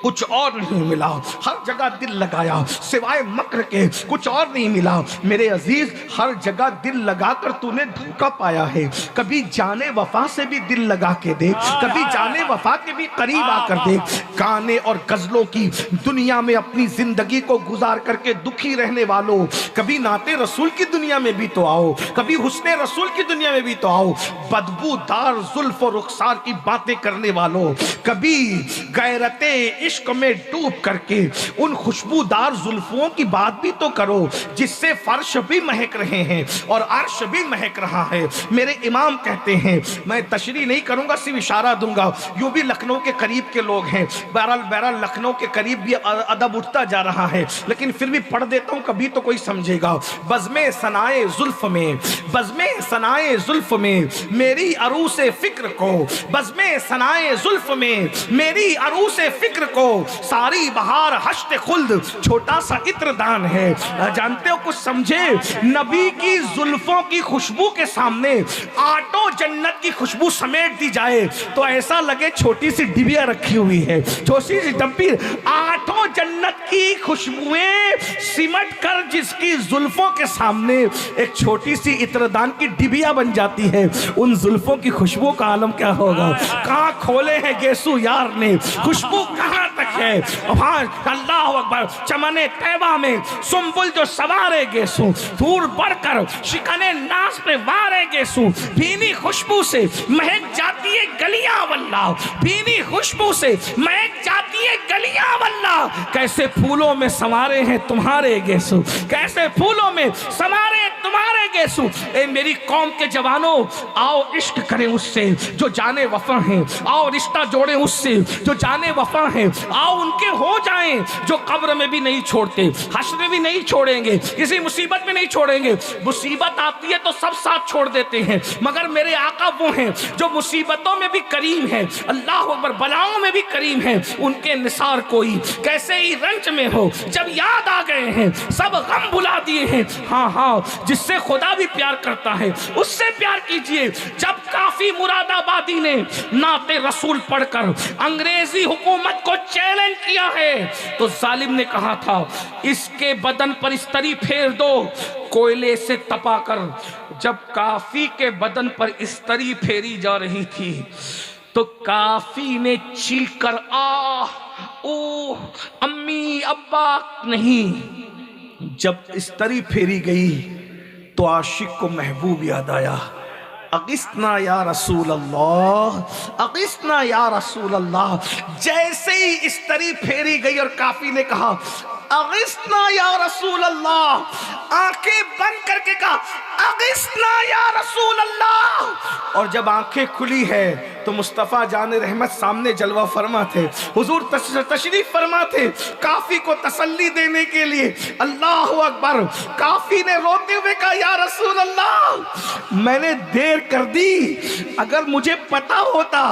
کچھ اور نہیں ملا، ہر جگہ دل لگایا سوائے مکر کے کچھ اور نہیں ملا۔ میرے عزیز، ہر جگہ دل لگا کر تو نے دھوکا پایا ہے، کبھی جانے وفا سے بھی دل لگا کے دیکھ، کبھی جانے وفا کے بھی قریب آ کر دیکھ۔ گانے اور غزلوں کی دنیا میں اپنی زندگی کو گزار کر کے دکھی رہنے والوں، کبھی نعت رسول کی دنیا میں بھی تو آؤ، کبھی حسن رسول کی دنیا میں بھی تو آؤ۔ بدبو دار زلف و رخسار کی باتیں کرنے والوں، کبھی غیرت عشق میں ڈوب کر کے ان خوشبودار زلفوں کی بات بھی تو کرو جس سے فرش بھی مہک رہے ہیں اور عرش بھی مہک رہا ہے۔ میرے امام کہتے ہیں، میں تشریح نہیں کروں گا، صرف اشارہ دوں گا، یوں بھی لکھنؤ کے قریب کے لوگ ہیں، بہرحال لکھنؤ کے قریب بھی ادب اٹھتا جا رہا ہے، لیکن پھر بھی پڑھ دیتا ہوں، کبھی تو کوئی سمجھے گا۔ بزم ثنائے زلف میں، بزم ثنائے زلف میں میری عروس فکر کو، بزم ثنائے زلف میں میری عروس فکر کو، ساری بہار حشت خلد چھوٹا سا عطر دان ہے۔ جانتے ہو، کچھ سمجھے، نبی کی زلفوں کی خوشبو کے سامنے آٹو جنت کی خوشبو سمیٹ دی جائے تو ایسا لگے چھوٹی سی ڈبیا رکھی ہوئی ہے، چھوٹی سی ڈبی، آٹھوں جنت کی خوشبوئیں سمٹ کر جس کی زلفوں کے سامنے ایک چھوٹی سی عطردان کی ڈبیا بن جاتی ہے، ان زلفوں کی خوشبو کا عالم کیا ہوگا۔ کہاں کھولے ہیں گیسو یار نے، خوشبو کہاں تک ہے۔ وہاں اللہ اکبر، چمن طیبہ میں سنبل جو سوارے گیسو، دور بڑھ کر شکنے ناس پہ وارے گیسو، بھینی خوشبو سے مہک جاتی ہے گلیاں واللہ، بھینی خوشبو سے مہک جاتی ہے گلیاں واللہ۔ کیسے پھولوں میں سنوارے ہیں تمہارے گیسو، کیسے پھولوں میں سنوارے ہیں تمہارے گیسو۔ اے میری قوم کے جوانوں، آؤ عشق کریں اس سے جو جانے وفا ہیں، آؤ رشتہ جوڑیں اس سے جو جانے وفا ہیں، آؤ ان کے ہو جائیں جو قبر میں بھی نہیں چھوڑتے، حشر میں بھی نہیں چھوڑیں گے، کسی مصیبت میں نہیں چھوڑیں گے۔ مصیبت آتی ہے تو سب ساتھ چھوڑ دیتے ہیں، مگر میرے آقا وہ ہیں جو مصیبتوں میں بھی کریم ہیں، اللہ اکبر، بلاؤں میں بھی کریم ہیں۔ ان کے نثار کوئی کیسے ہی رنج میں ہو، جب یاد آ گئے ہیں سب غم بھلا دیے ہیں۔ ہاں ہاں، جس سے خدا بھی پیار کرتا ہے اس سے پیار کیجئے۔ جب کافی مراد آبادی نے نعت رسول پڑھ کر انگریزی حکومت کو چیلنج کیا ہے تو ظالم نے کہا تھا اس کے بدن پر استری پھیر دو کوئلے سے تپا کر۔ جب کافی کے بدن پر استری پھیری جا رہی تھی تو کافی نے چیخ کر اوہ امی ابا نہیں۔ جب استری پھیری گئی تو عاشق کو محبوب یاد آیا، اغثنا یا رسول اللہ، اغثنا یا رسول اللہ۔ جیسے ہی استری پھیری گئی اور کافی نے کہا اغثنا یا رسول اللہ، آنکھیں بند کر کے کہا اغثنا یا رسول اللہ، اور جب آنکھیں کھلی ہے تو مصطفیٰ جان رحمت سامنے جلوہ فرما تھے، حضور تشریف فرما تھے کافی کو تسلی دینے کے لیے۔ اللہ اکبر، کافی نے روتے ہوئے کہا یا رسول اللہ میں نے دیر کر دی، اگر مجھے پتا ہوتا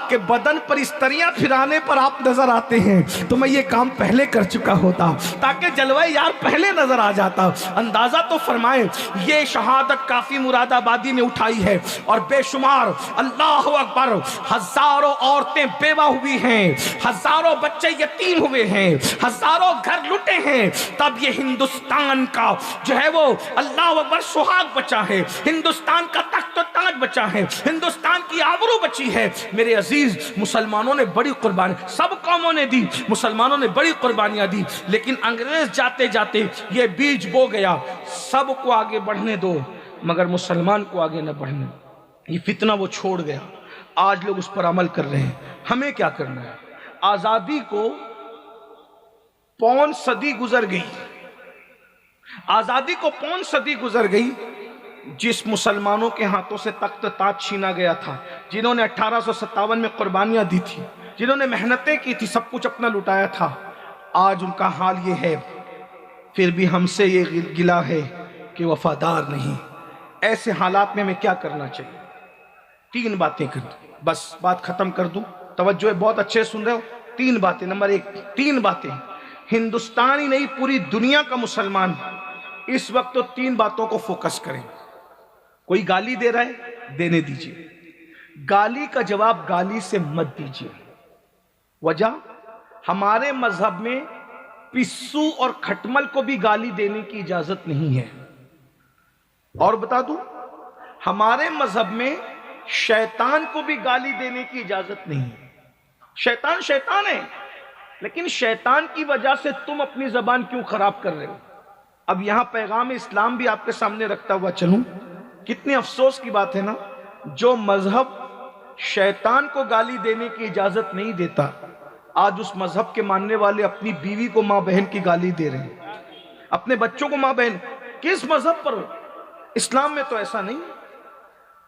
کہ بدن پر استریاں پھرانے پر آپ نظر آتے ہیں تو میں یہ کام پہلے کر چکا ہوتا تاکہ جلوہ یار پہلے نظر آ جاتا۔ اندازہ تو فرمائیں، یہ شہادت کافی مراد آبادی نے اٹھائی ہے اور بے شمار، اللہ اکبر، ہزاروں عورتیں بیوہ ہوئی ہیں، ہزاروں بچے یتیم ہوئے ہیں، ہزاروں گھر لٹے ہیں، تب یہ ہندوستان کا جو ہے وہ اللہ اکبر سہاگ بچا ہے، ہندوستان کا تخت و تاج بچا ہے، ہندوستان کی آبرو بچی ہے۔ میرے عزیز، مسلمانوں نے بڑی قربانی، سب قوموں نے دی، مسلمانوں نے بڑی قربانیاں دی، لیکن انگریز جاتے جاتے یہ بیج بو گیا، سب کو آگے بڑھنے دو مگر مسلمان کو آگے نہ بڑھنے۔ یہ فتنہ وہ چھوڑ گیا، آج لوگ اس پر عمل کر رہے ہیں۔ ہمیں کیا کرنا ہے؟ آزادی کو پون صدی گزر گئی، آزادی کو پون صدی گزر گئی، جس مسلمانوں کے ہاتھوں سے تخت تاج چھینا گیا تھا، جنہوں نے 1857 میں قربانیاں دی تھی، جنہوں نے محنتیں کی تھی، سب کچھ اپنا لٹایا تھا، آج ان کا حال یہ ہے، پھر بھی ہم سے یہ گلہ ہے کہ وفادار نہیں۔ ایسے حالات میں ہمیں کیا کرنا چاہیے؟ 3 باتیں کر دوں، بس بات ختم کر دوں، توجہ ہے، بہت اچھے سن رہے ہو۔ 3 باتیں، نمبر 1، 3 باتیں، ہندوستان ہی نہیں پوری دنیا کا مسلمان اس وقت تو 3 باتوں کو فوکس کریں۔ کوئی گالی دے رہا ہے، دینے دیجئے، گالی کا جواب گالی سے مت دیجئے۔ وجہ، ہمارے مذہب میں پسو اور کھٹمل کو بھی گالی دینے کی اجازت نہیں ہے۔ اور بتا دوں، ہمارے مذہب میں شیطان کو بھی گالی دینے کی اجازت نہیں ہے۔ شیطان شیطان ہے، لیکن شیطان کی وجہ سے تم اپنی زبان کیوں خراب کر رہے ہو؟ اب یہاں پیغام اسلام بھی آپ کے سامنے رکھتا ہوا چلوں، کتنی افسوس کی بات ہے نا، جو مذہب شیطان کو گالی دینے کی اجازت نہیں دیتا، آج اس مذہب کے ماننے والے اپنی بیوی کو ماں بہن کی گالی دے رہے ہیں، اپنے بچوں کو ماں بہن. کس مذہب پر ہو؟ اسلام میں تو ایسا نہیں.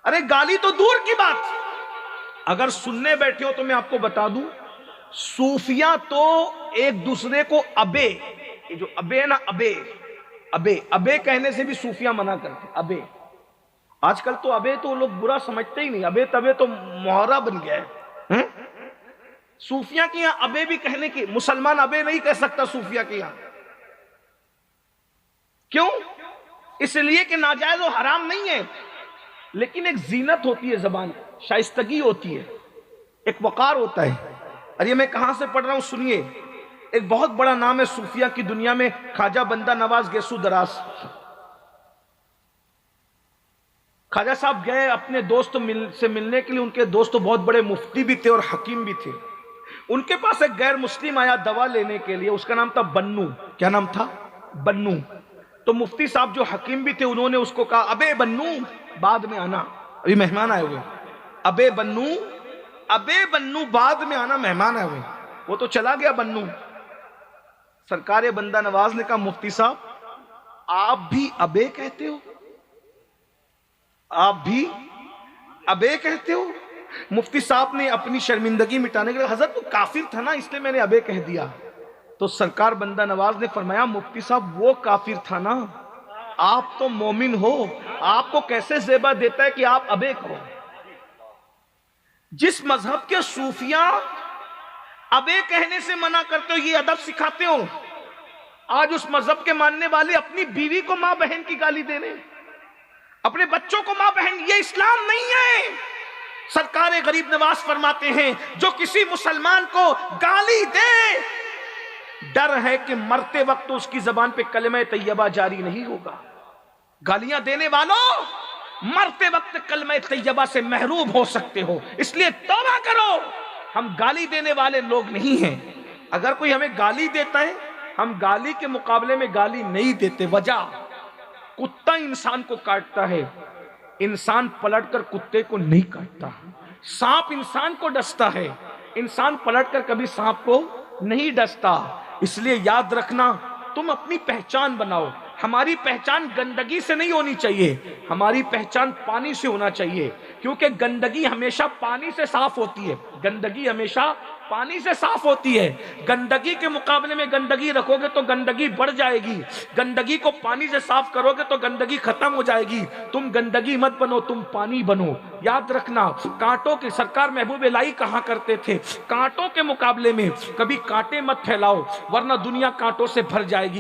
ارے گالی تو دور کی بات، اگر سننے بیٹھے ہو تو میں آپ کو بتا دوں، صوفیہ تو ایک دوسرے کو ابے، یہ جو ابے ہے نا، ابے ابے ابے کہنے سے بھی صوفیہ منع کرتے. ابے، آج کل تو ابے تو لوگ برا سمجھتے ہی نہیں، ابے تبے تو محرہ بن گیا ہے. صوفیہ کے یہاں ابے بھی کہنے کی، مسلمان ابے نہیں کہہ سکتا صوفیہ کے یہاں. کیوں؟ اس لیے کہ ناجائز و حرام نہیں ہے، لیکن ایک زینت ہوتی ہے، زبان شائستگی ہوتی ہے، ایک وقار ہوتا ہے. اور یہ میں کہاں سے پڑھ رہا ہوں سنیے. ایک بہت بڑا نام ہے صوفیہ کی دنیا میں، خواجہ بندہ نواز گیسو دراز. خواجہ صاحب گئے اپنے دوست سے ملنے کے لیے. ان کے دوست بہت بڑے مفتی بھی تھے اور حکیم بھی تھے. ان کے پاس ایک غیر مسلم آیا دوا لینے کے لیے، اس کا نام تھا بنو. کیا نام تھا؟ بنو. تو مفتی صاحب جو حکیم بھی تھے، انہوں نے اس کو کہا ابے بنو بعد میں آنا، ابھی مہمان آئے ہوئے. ابے بنو، ابے بنو بعد میں آنا، مہمان آئے ہوئے. وہ تو چلا گیا بنو. سرکار بندہ نواز نے کہا مفتی صاحب آپ بھی ابے کہتے ہو؟ آپ بھی ابے کہتے ہو؟ مفتی صاحب نے اپنی شرمندگی مٹانے کے لیے، حضرت وہ کافر تھا نا اس لیے میں نے ابے کہہ دیا. تو سرکار بندہ نواز نے فرمایا مفتی صاحب وہ کافر تھا نا، آپ تو مومن ہو، آپ کو کیسے زیبا دیتا ہے کہ آپ ابے کہو؟ جس مذہب کے صوفیہ ابے کہنے سے منع کرتے ہو، یہ ادب سکھاتے ہو، آج اس مذہب کے ماننے والے اپنی بیوی کو ماں بہن کی گالی دے رہے ہیں، اپنے بچوں کو ماں بہن. یہ اسلام نہیں ہے. سرکار غریب نواز فرماتے ہیں جو کسی مسلمان کو گالی دے، ڈر ہے کہ مرتے وقت اس کی زبان پہ کلمہ طیبہ جاری نہیں ہوگا. گالیاں دینے والوں مرتے وقت کلمہ طیبہ سے محروم ہو سکتے ہو، اس لیے توبہ کرو. ہم گالی دینے والے لوگ نہیں ہیں. اگر کوئی ہمیں گالی دیتا ہے، ہم گالی کے مقابلے میں گالی نہیں دیتے. وجہ، کتا انسان کو کاٹتا ہے، انسان پلٹ کر کتے کو نہیں کاٹتا. سانپ انسان کو ڈستا ہے، انسان پلٹ کر کبھی سانپ کو نہیں ڈستا. اس لیے یاد رکھنا، تم اپنی پہچان بناؤ. ہماری پہچان گندگی سے نہیں ہونی چاہیے، ہماری پہچان پانی سے ہونا چاہیے، کیونکہ گندگی ہمیشہ پانی سے صاف ہوتی ہے. گندگی ہمیشہ پانی سے صاف ہوتی ہے. گندگی کے مقابلے میں گندگی رکھو گے تو گندگی بڑھ جائے گی. گندگی کو پانی سے صاف کرو گے تو گندگی ختم ہو جائے گی. تم گندگی مت بنو، تم پانی بنو. یاد رکھنا، کانٹوں کے سرکار محبوب الہی کہا کرتے تھے، کانٹوں کے مقابلے میں کبھی کانٹے مت پھیلاؤ ورنہ دنیا کانٹوں سے بھر جائے گی.